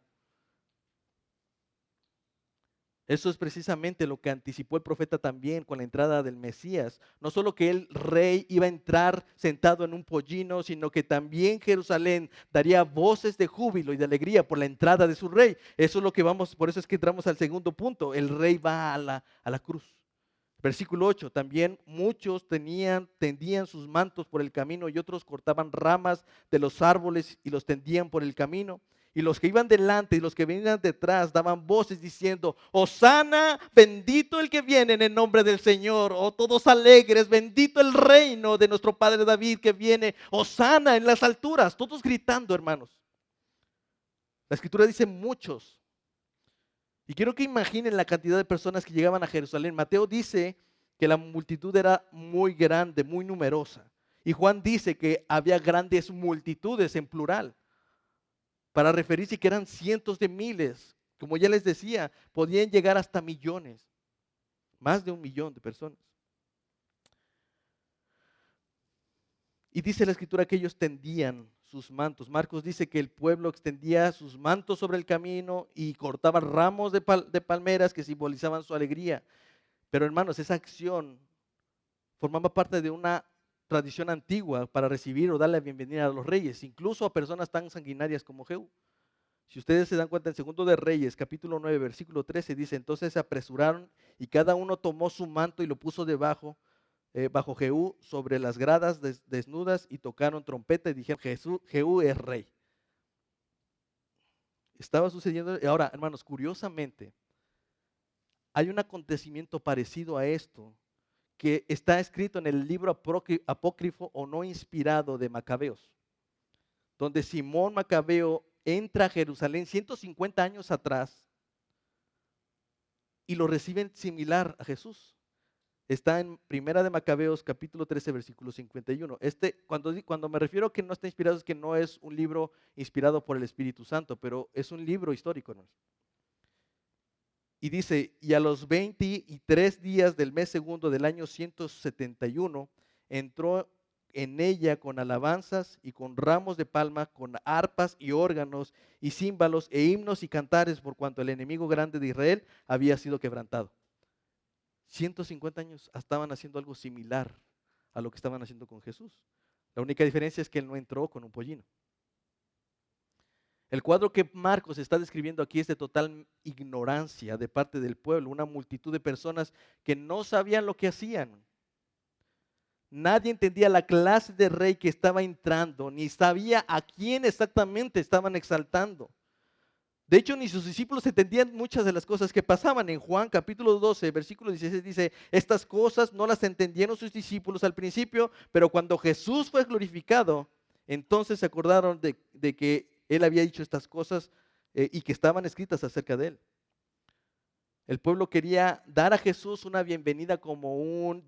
Eso es precisamente lo que anticipó el profeta también con la entrada del Mesías. No solo que el rey iba a entrar sentado en un pollino, sino que también Jerusalén daría voces de júbilo y de alegría por la entrada de su rey. Eso es lo que por eso es que entramos al segundo punto. El rey va a la cruz. Versículo 8, también muchos tendían sus mantos por el camino y otros cortaban ramas de los árboles y los tendían por el camino. Y los que iban delante y los que venían detrás daban voces diciendo: Hosana, bendito el que viene en el nombre del Señor. Oh, todos alegres, bendito el reino de nuestro padre David que viene. Hosana en las alturas, todos gritando, hermanos. La escritura dice muchos. Y quiero que imaginen la cantidad de personas que llegaban a Jerusalén. Mateo dice que la multitud era muy grande, muy numerosa. Y Juan dice que había grandes multitudes en plural, para referirse que eran cientos de miles. Como ya les decía, podían llegar hasta millones, más de 1 millón de personas. Y dice la escritura que ellos tendían sus mantos. Marcos dice que el pueblo extendía sus mantos sobre el camino y cortaban ramos de palmeras que simbolizaban su alegría. Pero hermanos, esa acción formaba parte de una tradición antigua para recibir o darle la bienvenida a los reyes, incluso a personas tan sanguinarias como Jehú. Si ustedes se dan cuenta, en Segundo de Reyes, capítulo 9, versículo 13, dice: entonces se apresuraron y cada uno tomó su manto y lo puso bajo Jehú sobre las gradas desnudas, y tocaron trompeta y dijeron: Jehú es rey. Estaba sucediendo. Ahora, hermanos, curiosamente, hay un acontecimiento parecido a esto que está escrito en el libro apócrifo o no inspirado de Macabeos, donde Simón Macabeo entra a Jerusalén 150 años atrás y lo reciben similar a Jesús. Está en Primera de Macabeos, capítulo 13, versículo 51. Cuando me refiero a que no está inspirado, es que no es un libro inspirado por el Espíritu Santo, pero es un libro histórico, ¿no? Y dice: y a los 23 días del mes segundo del año 171, entró en ella con alabanzas y con ramos de palma, con arpas y órganos y címbalos e himnos y cantares, por cuanto el enemigo grande de Israel había sido quebrantado. 150 años estaban haciendo algo similar a lo que estaban haciendo con Jesús. La única diferencia es que él no entró con un pollino. El cuadro que Marcos está describiendo aquí es de total ignorancia de parte del pueblo, una multitud de personas que no sabían lo que hacían. Nadie entendía la clase de rey que estaba entrando, ni sabía a quién exactamente estaban exaltando. De hecho, ni sus discípulos entendían muchas de las cosas que pasaban. En Juan capítulo 12, versículo 16 dice: estas cosas no las entendieron sus discípulos al principio, pero cuando Jesús fue glorificado, entonces se acordaron de que Él había dicho estas cosas y que estaban escritas acerca de Él. El pueblo quería dar a Jesús una bienvenida como un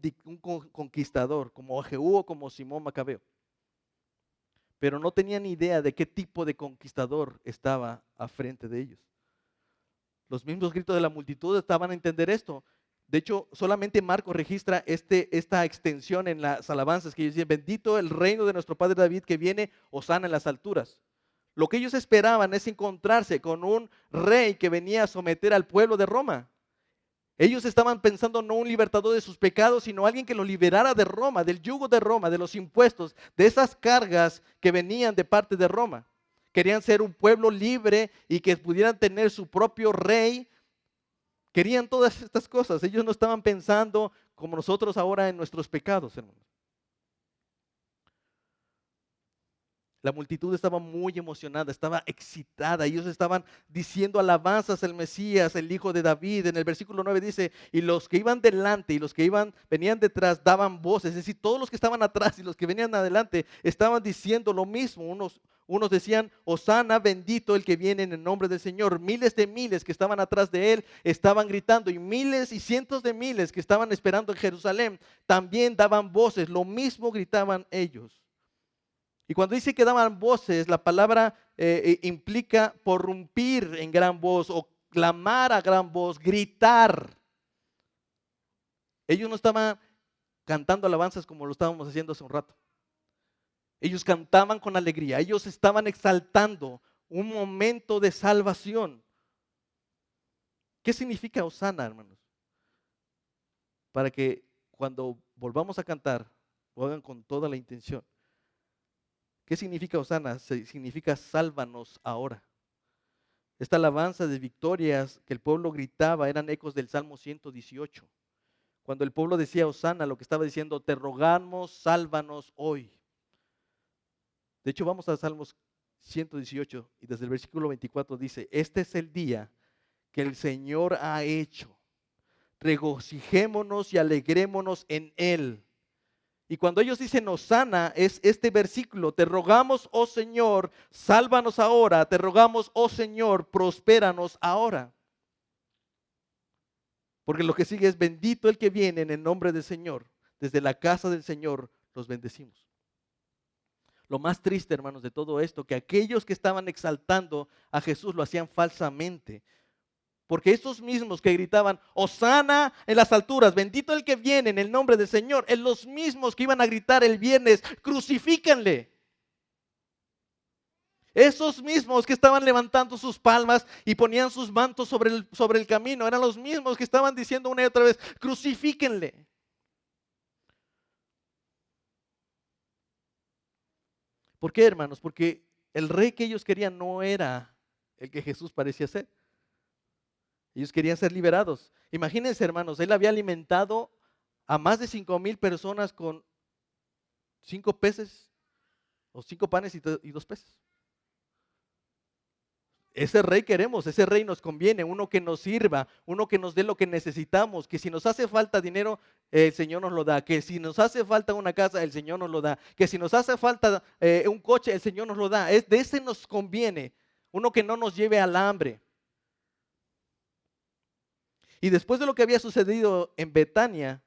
conquistador, como Jehú o como Simón Macabeo. Pero no tenían ni idea de qué tipo de conquistador estaba a frente de ellos. Los mismos gritos de la multitud estaban a entender esto. De hecho, solamente Marcos registra esta extensión en las alabanzas que ellos dicen: bendito el reino de nuestro padre David que viene, hosana en las alturas. Lo que ellos esperaban es encontrarse con un rey que venía a someter al pueblo de Roma. Ellos estaban pensando no un libertador de sus pecados, sino alguien que los liberara de Roma, del yugo de Roma, de los impuestos, de esas cargas que venían de parte de Roma. Querían ser un pueblo libre y que pudieran tener su propio rey. Querían todas estas cosas. Ellos no estaban pensando como nosotros ahora en nuestros pecados, hermanos. La multitud estaba muy emocionada, estaba excitada. Ellos estaban diciendo alabanzas al Mesías, el hijo de David. En el versículo 9 dice: y los que iban delante y los que venían detrás daban voces. Es decir, todos los que estaban atrás y los que venían adelante estaban diciendo lo mismo. Unos decían: hosana, bendito el que viene en el nombre del Señor. Miles de miles que estaban atrás de él estaban gritando, y miles y cientos de miles que estaban esperando en Jerusalén también daban voces. Lo mismo gritaban ellos. Y cuando dice que daban voces, la palabra implica porrumpir en gran voz o clamar a gran voz, gritar. Ellos no estaban cantando alabanzas como lo estábamos haciendo hace un rato. Ellos cantaban con alegría, ellos estaban exaltando un momento de salvación. ¿Qué significa hosana, hermanos? Para que cuando volvamos a cantar, lo hagan con toda la intención. ¿Qué significa hosana? Significa sálvanos ahora. Esta alabanza de victorias que el pueblo gritaba eran ecos del Salmo 118. Cuando el pueblo decía hosana, lo que estaba diciendo: te rogamos, sálvanos hoy. De hecho, vamos a Salmos 118 y desde el versículo 24 dice: este es el día que el Señor ha hecho. Regocijémonos y alegrémonos en él. Y cuando ellos dicen hosana, es este versículo: te rogamos, oh Señor, sálvanos ahora. Te rogamos, oh Señor, prospéranos ahora. Porque lo que sigue es: bendito el que viene en el nombre del Señor. Desde la casa del Señor los bendecimos. Lo más triste, hermanos, de todo esto, que aquellos que estaban exaltando a Jesús lo hacían falsamente. Porque estos mismos que gritaban hosana en las alturas, bendito el que viene en el nombre del Señor, es los mismos que iban a gritar el viernes: crucifícanle. Esos mismos que estaban levantando sus palmas y ponían sus mantos sobre el camino, eran los mismos que estaban diciendo una y otra vez: crucifíquenle. ¿Por qué, hermanos? Porque el rey que ellos querían no era el que Jesús parecía ser. Ellos querían ser liberados. Imagínense, hermanos, él había alimentado a más de 5,000 personas con 5 peces o 5 panes y 2 peces. Ese rey queremos, ese rey nos conviene, uno que nos sirva, uno que nos dé lo que necesitamos, que si nos hace falta dinero, el Señor nos lo da, que si nos hace falta una casa, el Señor nos lo da, que si nos hace falta un coche, el Señor nos lo da. De ese nos conviene, uno que no nos lleve al hambre. Y después de lo que había sucedido en Betania,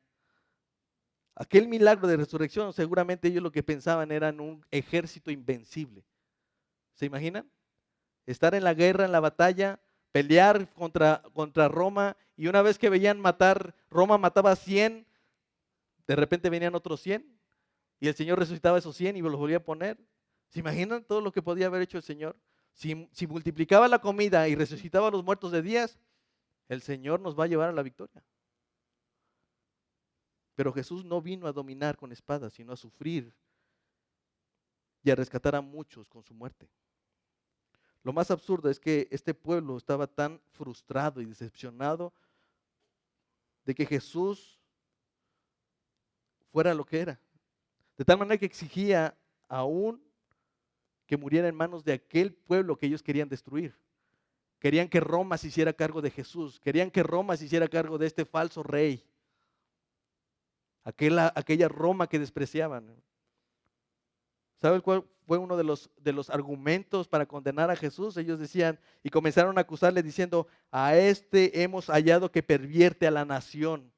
aquel milagro de resurrección, seguramente ellos lo que pensaban era en un ejército invencible. ¿Se imaginan? Estar en la guerra, en la batalla, pelear contra Roma, y una vez que veían matar, Roma mataba 100, de repente venían otros 100 y el Señor resucitaba esos 100 y los volvía a poner. ¿Se imaginan todo lo que podía haber hecho el Señor? Si multiplicaba la comida y resucitaba a los muertos de días, el Señor nos va a llevar a la victoria. Pero Jesús no vino a dominar con espadas, sino a sufrir y a rescatar a muchos con su muerte. Lo más absurdo es que este pueblo estaba tan frustrado y decepcionado de que Jesús fuera lo que era. De tal manera que exigía aún que muriera en manos de aquel pueblo que ellos querían destruir. Querían que Roma se hiciera cargo de Jesús. Querían que Roma se hiciera cargo de este falso rey. Aquella Roma que despreciaban. ¿Sabe cuál fue uno de los argumentos para condenar a Jesús. Ellos decían y comenzaron a acusarle diciendo, a este hemos hallado que pervierte a la nación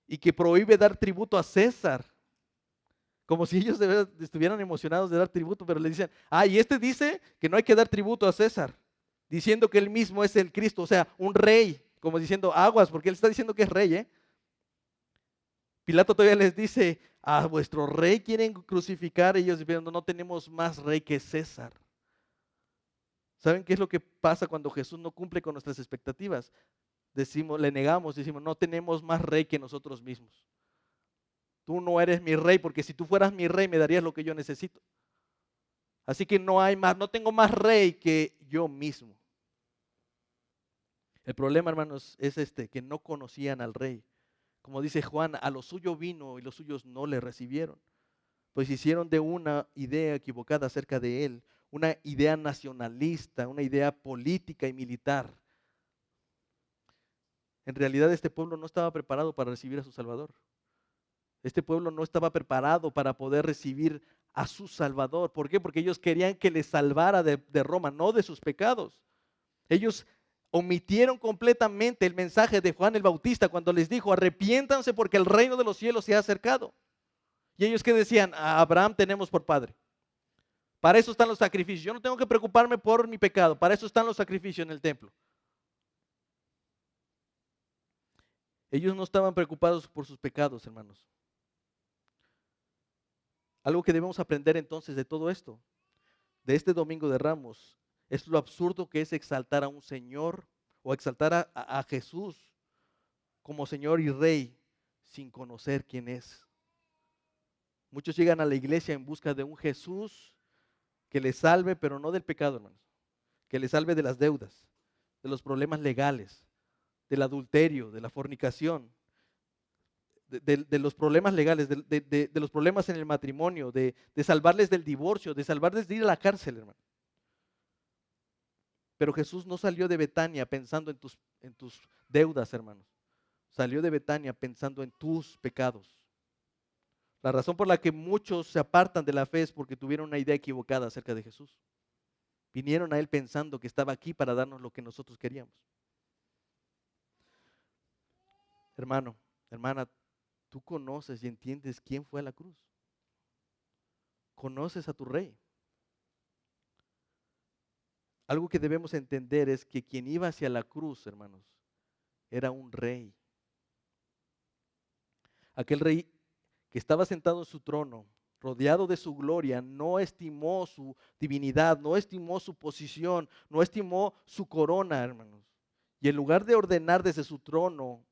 y que prohíbe dar tributo a César. Como si ellos de verdad estuvieran emocionados de dar tributo, pero le dicen, y este dice que no hay que dar tributo a César, diciendo que él mismo es el Cristo, o sea, un rey, como diciendo aguas, porque él está diciendo que es rey, ¿eh? Pilato todavía les dice, a vuestro rey quieren crucificar, y ellos diciendo, no tenemos más rey que César. ¿Saben qué es lo que pasa cuando Jesús no cumple con nuestras expectativas? Decimos, le negamos, decimos, no tenemos más rey que nosotros mismos. Tú no eres mi rey, porque si tú fueras mi rey me darías lo que yo necesito. Así que no hay más, no tengo más rey que yo mismo. El problema, hermanos, es que no conocían al rey. Como dice Juan, a lo suyo vino y los suyos no le recibieron. Pues hicieron de una idea equivocada acerca de él, una idea nacionalista, una idea política y militar. En realidad este pueblo no estaba preparado para recibir a su Salvador. Este pueblo no estaba preparado para poder recibir a su Salvador. ¿Por qué? Porque ellos querían que les salvara de Roma, no de sus pecados. Ellos omitieron completamente el mensaje de Juan el Bautista cuando les dijo, arrepiéntanse porque el reino de los cielos se ha acercado. Y ellos que decían, a Abraham tenemos por padre. Para eso están los sacrificios. Yo no tengo que preocuparme por mi pecado. Para eso están los sacrificios en el templo. Ellos no estaban preocupados por sus pecados, hermanos. Algo que debemos aprender entonces de todo esto, de este Domingo de Ramos, es lo absurdo que es exaltar a un Señor o exaltar a Jesús como Señor y Rey sin conocer quién es. Muchos llegan a la iglesia en busca de un Jesús que les salve, pero no del pecado, hermanos, que les salve de las deudas, de los problemas legales, del adulterio, de la fornicación, de los problemas legales, de los problemas en el matrimonio, de salvarles del divorcio, de salvarles de ir a la cárcel, hermano. Pero Jesús no salió de Betania pensando en tus deudas, hermanos. Salió de Betania pensando en tus pecados. La razón por la que muchos se apartan de la fe es porque tuvieron una idea equivocada acerca de Jesús. Vinieron a Él pensando que estaba aquí para darnos lo que nosotros queríamos. Hermano, hermana, tú conoces y entiendes quién fue a la cruz. Conoces a tu Rey. Algo que debemos entender es que quien iba hacia la cruz, hermanos, era un rey. Aquel rey que estaba sentado en su trono, rodeado de su gloria, no estimó su divinidad, no estimó su posición, no estimó su corona, hermanos. Y en lugar de ordenar desde su trono,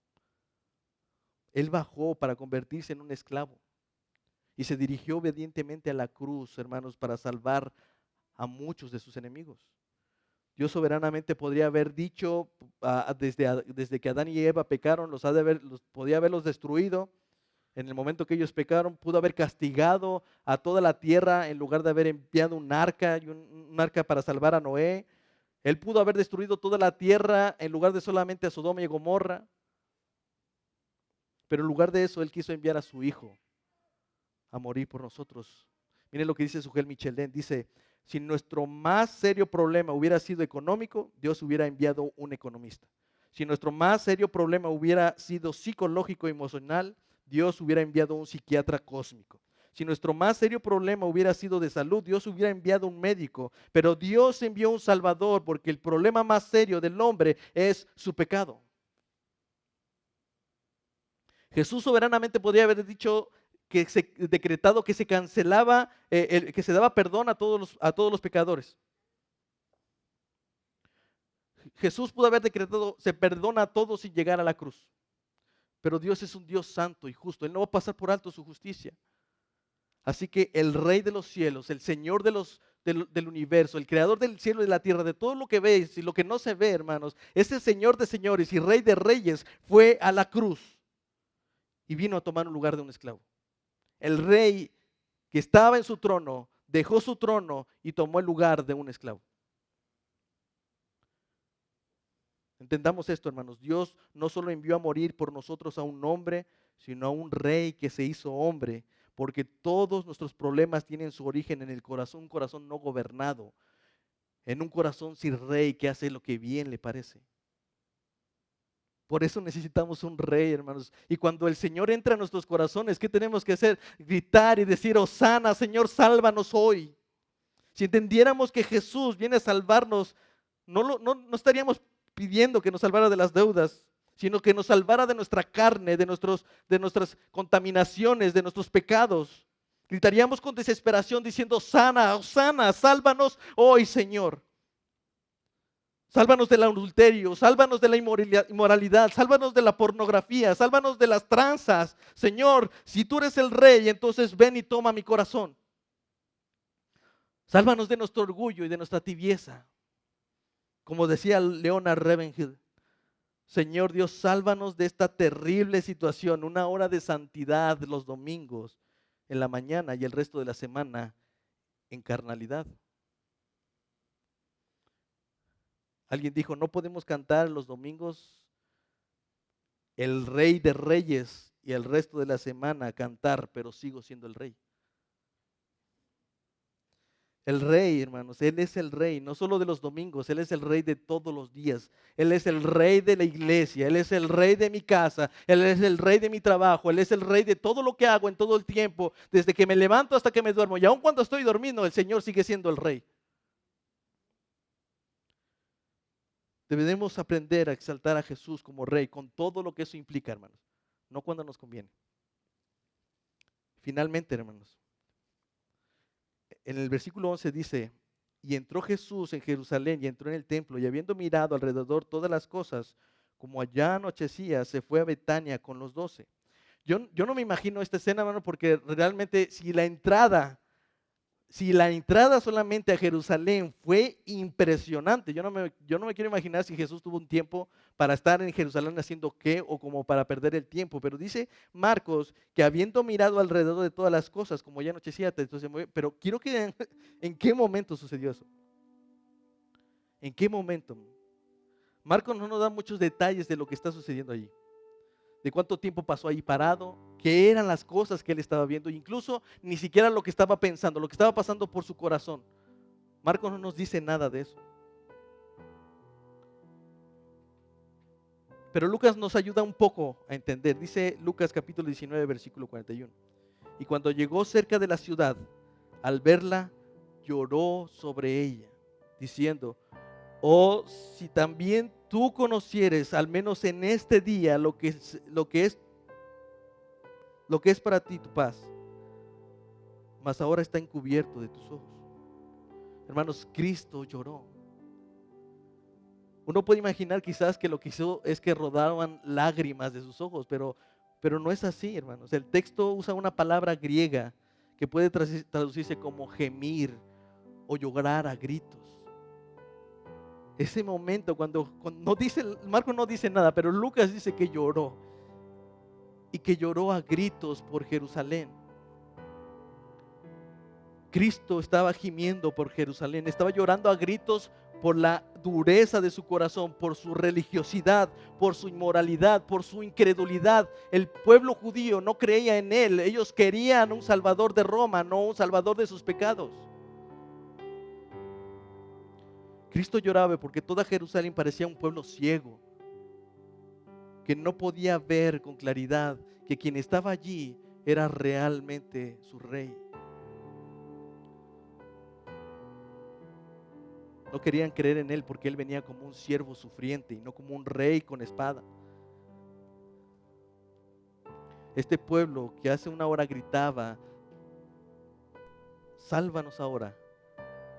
Él bajó para convertirse en un esclavo. Y se dirigió obedientemente a la cruz, hermanos, para salvar a muchos de sus enemigos. Dios soberanamente podría haber dicho, desde que Adán y Eva pecaron, podía haberlos destruido. En el momento que ellos pecaron, pudo haber castigado a toda la tierra en lugar de haber enviado un arca, un arca para salvar a Noé. Él pudo haber destruido toda la tierra en lugar de solamente a Sodoma y Gomorra. Pero en lugar de eso, Él quiso enviar a su Hijo a morir por nosotros. Miren lo que dice Sujel Michelén. Dice, si nuestro más serio problema hubiera sido económico, Dios hubiera enviado un economista. Si nuestro más serio problema hubiera sido psicológico y emocional, Dios hubiera enviado un psiquiatra cósmico. Si nuestro más serio problema hubiera sido de salud, Dios hubiera enviado un médico. Pero Dios envió un Salvador porque el problema más serio del hombre es su pecado. Jesús soberanamente podría haber dicho decretado que se cancelaba, que se daba perdón a todos los pecadores. Jesús pudo haber decretado, se perdona a todos sin llegar a la cruz. Pero Dios es un Dios santo y justo. Él no va a pasar por alto su justicia. Así que el Rey de los cielos, el Señor del universo, el Creador del cielo y de la tierra, de todo lo que veis y lo que no se ve, hermanos, ese Señor de señores y Rey de reyes fue a la cruz y vino a tomar un lugar de un esclavo. El rey que estaba en su trono dejó su trono y tomó el lugar de un esclavo. Entendamos esto, hermanos. Dios no solo envió a morir por nosotros a un hombre, sino a un rey que se hizo hombre porque todos nuestros problemas tienen su origen en el corazón, un corazón no gobernado, en un corazón sin rey que hace lo que bien le parece. Por eso necesitamos un rey, hermanos. Y cuando el Señor entra a nuestros corazones, ¿qué tenemos que hacer? Gritar y decir: Hosana, Señor, sálvanos hoy. Si entendiéramos que Jesús viene a salvarnos, no estaríamos pidiendo que nos salvara de las deudas, sino que nos salvara de nuestra carne, de nuestras contaminaciones, de nuestros pecados. Gritaríamos con desesperación diciendo: Sana, Hosana, sálvanos hoy, Señor. Sálvanos del adulterio, sálvanos de la inmoralidad, sálvanos de la pornografía, sálvanos de las tranzas. Señor, si tú eres el rey, entonces ven y toma mi corazón. Sálvanos de nuestro orgullo y de nuestra tibieza. Como decía Leonard Ravenhill, Señor Dios, sálvanos de esta terrible situación, una hora de santidad los domingos en la mañana y el resto de la semana en carnalidad. Alguien dijo: no podemos cantar los domingos el Rey de Reyes y el resto de la semana cantar, pero sigo siendo el Rey. El Rey, hermanos, Él es el Rey, no solo de los domingos, Él es el Rey de todos los días. Él es el Rey de la iglesia, Él es el Rey de mi casa, Él es el Rey de mi trabajo, Él es el Rey de todo lo que hago en todo el tiempo, desde que me levanto hasta que me duermo. Y aun cuando estoy dormido, el Señor sigue siendo el Rey. Debemos aprender a exaltar a Jesús como Rey con todo lo que eso implica, hermanos, no cuando nos conviene. Finalmente, hermanos, en el versículo 11 dice: y entró Jesús en Jerusalén y entró en el templo, y habiendo mirado alrededor todas las cosas, como allá anochecía, se fue a Betania con los 12. Yo no me imagino esta escena, hermano, porque realmente si la entrada solamente a Jerusalén fue impresionante, yo no me quiero imaginar si Jesús tuvo un tiempo para estar en Jerusalén haciendo qué o como para perder el tiempo. Pero dice Marcos que habiendo mirado alrededor de todas las cosas, como ya anochecía, entonces, pero quiero que vean en qué momento sucedió eso. ¿En qué momento? Marcos no nos da muchos detalles de lo que está sucediendo allí, de cuánto tiempo pasó ahí parado, qué eran las cosas que él estaba viendo, incluso ni siquiera lo que estaba pensando, lo que estaba pasando por su corazón. Marcos no nos dice nada de eso. Pero Lucas nos ayuda un poco a entender. Dice Lucas capítulo 19, versículo 41. Y cuando llegó cerca de la ciudad, al verla, lloró sobre ella, diciendo: oh, si también tú conocieres, al menos en este día, lo que es para ti tu paz, mas ahora está encubierto de tus ojos. Hermanos, Cristo lloró. Uno puede imaginar quizás que lo que hizo es que rodaban lágrimas de sus ojos, pero no es así, hermanos. El texto usa una palabra griega que puede traducirse como gemir o llorar a gritos. Ese momento cuando no dice, Marcos no dice nada, pero Lucas dice que lloró, y que lloró a gritos por Jerusalén. Cristo estaba gimiendo por Jerusalén, estaba llorando a gritos por la dureza de su corazón, por su religiosidad, por su inmoralidad, por su incredulidad. El pueblo judío no creía en él, ellos querían un salvador de Roma, no un salvador de sus pecados. Cristo lloraba porque toda Jerusalén parecía un pueblo ciego, que no podía ver con claridad que quien estaba allí era realmente su rey. No querían creer en él porque él venía como un siervo sufriente y no como un rey con espada. Este pueblo que hace una hora gritaba: sálvanos ahora,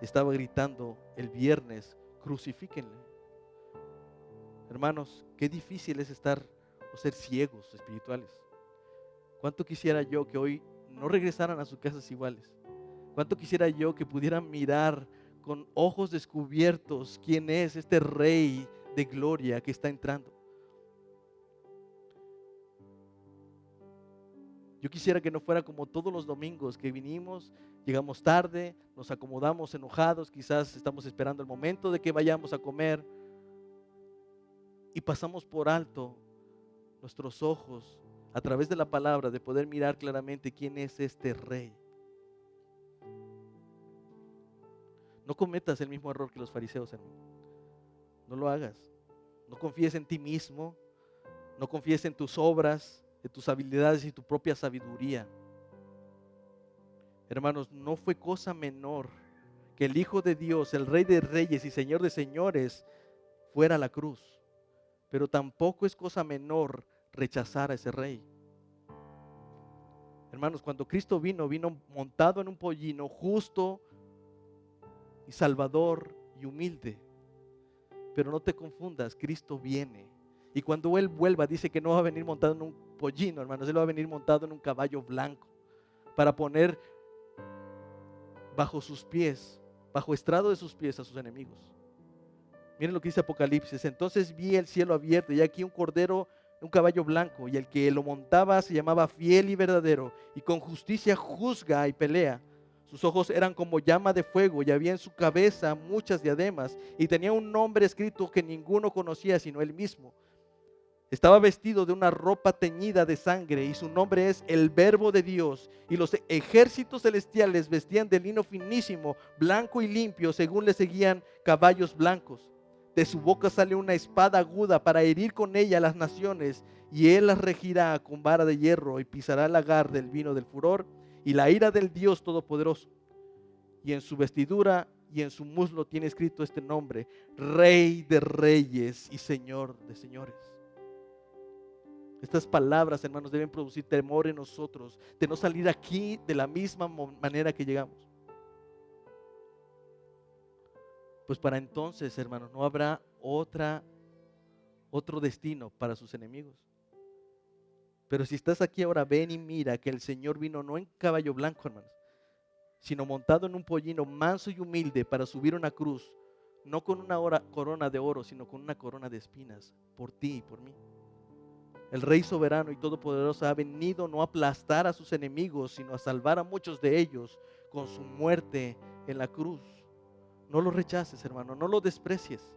estaba gritando el viernes: crucifíquenle. Hermanos, qué difícil es estar o ser ciegos espirituales. Cuánto quisiera yo que hoy no regresaran a sus casas iguales. Cuánto quisiera yo que pudieran mirar con ojos descubiertos quién es este Rey de gloria que está entrando. Yo quisiera que no fuera como todos los domingos que vinimos, llegamos tarde, nos acomodamos enojados, quizás estamos esperando el momento de que vayamos a comer y pasamos por alto nuestros ojos a través de la palabra, de poder mirar claramente quién es este rey. No cometas el mismo error que los fariseos, hermano. No lo hagas. No confíes en ti mismo. No confíes en tus obras, en tus habilidades y tu propia sabiduría. Hermanos, no fue cosa menor que el Hijo de Dios, el Rey de Reyes y Señor de Señores, fuera a la cruz. Pero tampoco es cosa menor rechazar a ese Rey. Hermanos, cuando Cristo vino montado en un pollino, justo y salvador y humilde. Pero no te confundas, Cristo viene. Y cuando Él vuelva, dice que no va a venir montado en un pollino, hermanos. Él va a venir montado en un caballo blanco para poner bajo sus pies, bajo estrado de sus pies a sus enemigos. Miren lo que dice Apocalipsis. Entonces vi el cielo abierto y aquí un cordero, un caballo blanco, y el que lo montaba se llamaba Fiel y Verdadero, y con justicia juzga y pelea. Sus ojos eran como llama de fuego y había en su cabeza muchas diademas, y tenía un nombre escrito que ninguno conocía sino él mismo. Estaba vestido de una ropa teñida de sangre y su nombre es el Verbo de Dios. Y los ejércitos celestiales vestían de lino finísimo, blanco y limpio, según le seguían caballos blancos. De su boca sale una espada aguda para herir con ella a las naciones, y él las regirá con vara de hierro y pisará el lagar del vino del furor y la ira del Dios Todopoderoso. Y en su vestidura y en su muslo tiene escrito este nombre: Rey de Reyes y Señor de Señores. Estas palabras, hermanos, deben producir temor en nosotros, de no salir aquí de la misma manera que llegamos. Pues para entonces, hermanos, no habrá otro destino para sus enemigos. Pero si estás aquí ahora, ven y mira que el Señor vino no en caballo blanco, hermanos, sino montado en un pollino manso y humilde para subir una cruz, no con una corona de oro, sino con una corona de espinas, por ti y por mí. El Rey soberano y todopoderoso ha venido no a aplastar a sus enemigos, sino a salvar a muchos de ellos con su muerte en la cruz. No lo rechaces, hermano, no lo desprecies,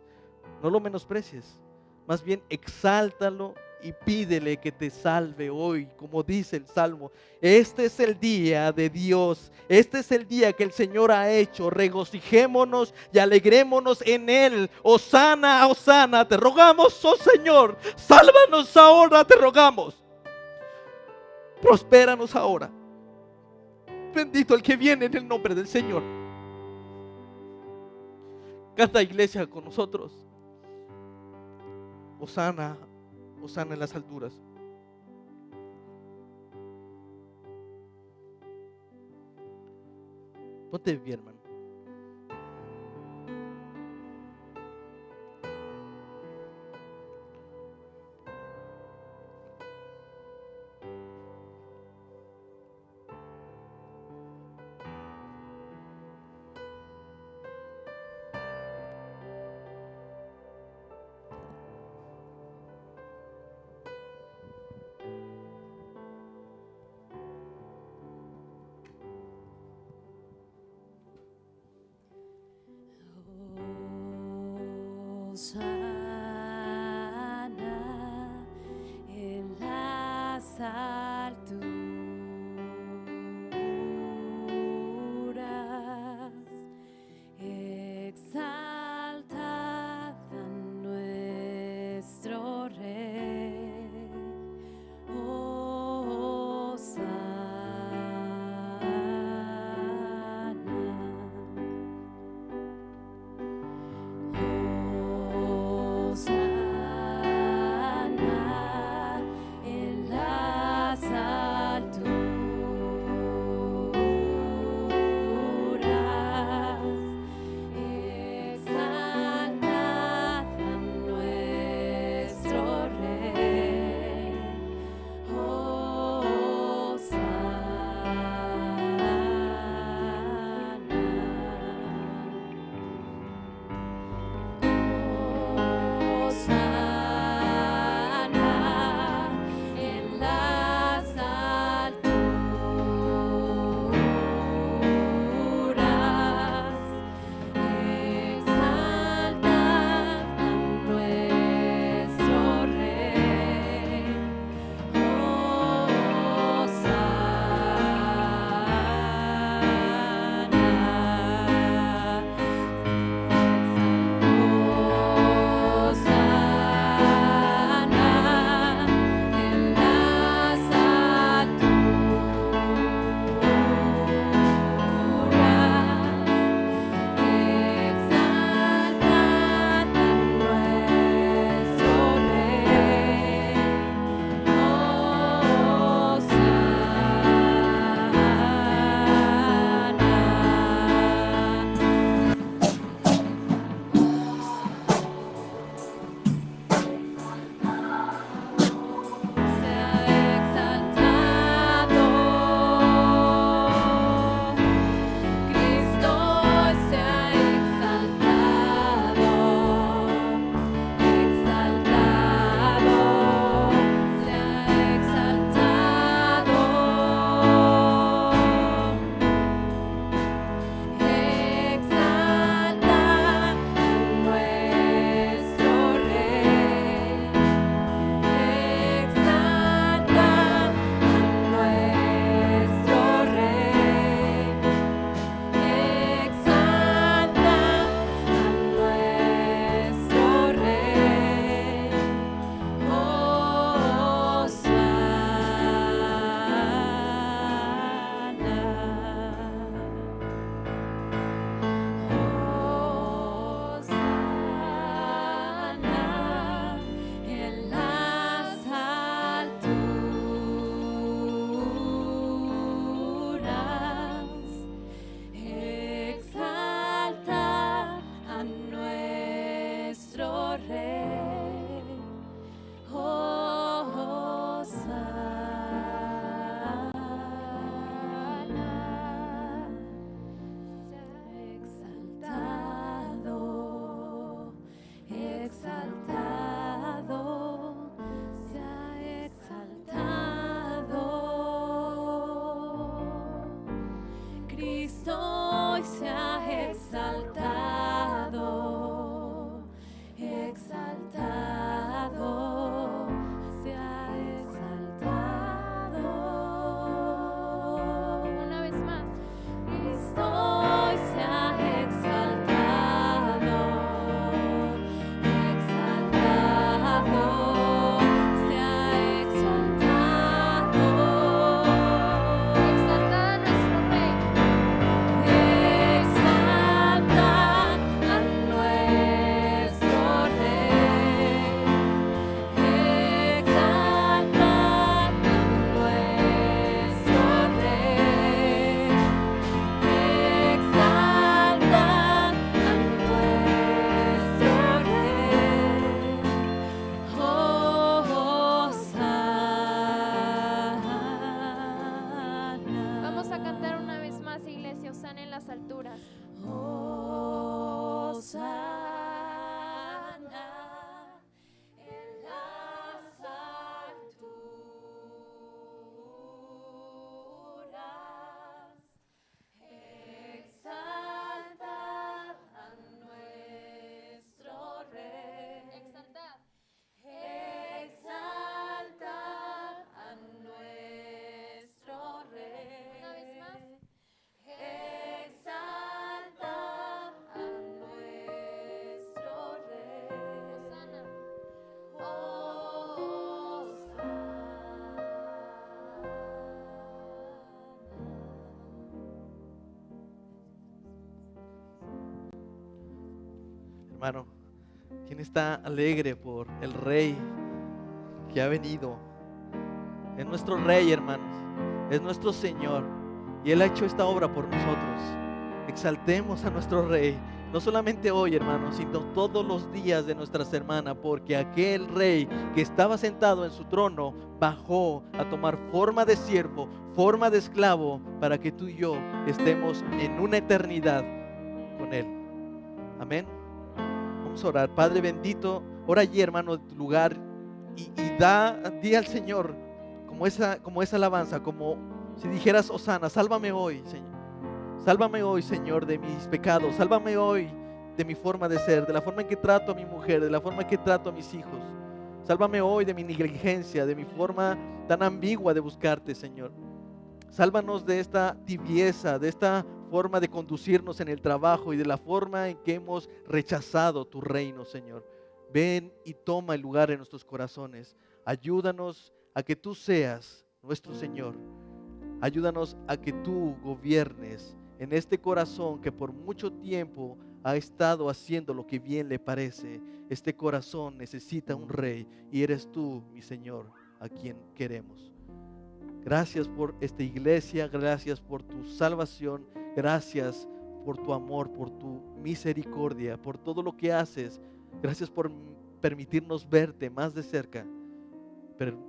no lo menosprecies. Más bien exáltalo y pídele que te salve hoy, como dice el Salmo. Este es el día de Dios, este es el día que el Señor ha hecho. Regocijémonos y alegrémonos en Él. Hosana, hosana, te rogamos, oh Señor, sálvanos ahora, te rogamos. Prospéranos ahora. Bendito el que viene en el nombre del Señor. Canta, iglesia, con nosotros. Hosana, hosana en las alturas. Ponte bien, hermano. Hosana en las alturas, exaltad a nuestro Rey. Hosana en las hermano? ¿Quién está alegre por el Rey que ha venido? Es nuestro Rey, hermanos. Es nuestro Señor. Y Él ha hecho esta obra por nosotros. Exaltemos a nuestro Rey. No solamente hoy, hermanos, sino todos los días de nuestra semana, porque aquel Rey que estaba sentado en su trono bajó a tomar forma de siervo, forma de esclavo, para que tú y yo estemos en una eternidad con Él. Amén. Vamos a orar. Padre bendito, ora allí, hermano, de tu lugar y di al Señor como esa alabanza, como si dijeras: Hosana, sálvame hoy, Señor. Sálvame hoy, Señor, de mis pecados. Sálvame hoy de mi forma de ser, de la forma en que trato a mi mujer, de la forma en que trato a mis hijos. Sálvame hoy de mi negligencia, de mi forma tan ambigua de buscarte, Señor. Sálvanos de esta tibieza, de esta forma de conducirnos en el trabajo y de la forma en que hemos rechazado tu reino, Señor. Ven y toma el lugar en nuestros corazones. Ayúdanos a que tú seas nuestro Señor. Ayúdanos a que tú gobiernes en este corazón que por mucho tiempo ha estado haciendo lo que bien le parece. Este corazón necesita un rey y eres tú, mi Señor, a quien queremos. Gracias por esta iglesia, gracias por tu salvación, gracias por tu amor, por tu misericordia, por todo lo que haces. Gracias por permitirnos verte más de cerca,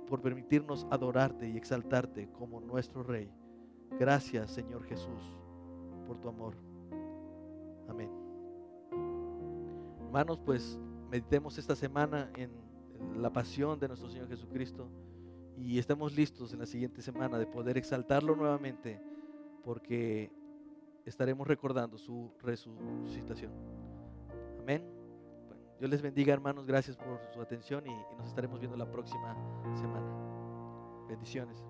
por permitirnos adorarte y exaltarte como nuestro Rey. Gracias, Señor Jesús, por tu amor. Amén. Hermanos, pues meditemos esta semana en la pasión de nuestro Señor Jesucristo y estemos listos en la siguiente semana de poder exaltarlo nuevamente, porque estaremos recordando su resucitación. Amén. Bueno, Dios les bendiga, hermanos. Gracias por su atención y nos estaremos viendo la próxima semana. Bendiciones.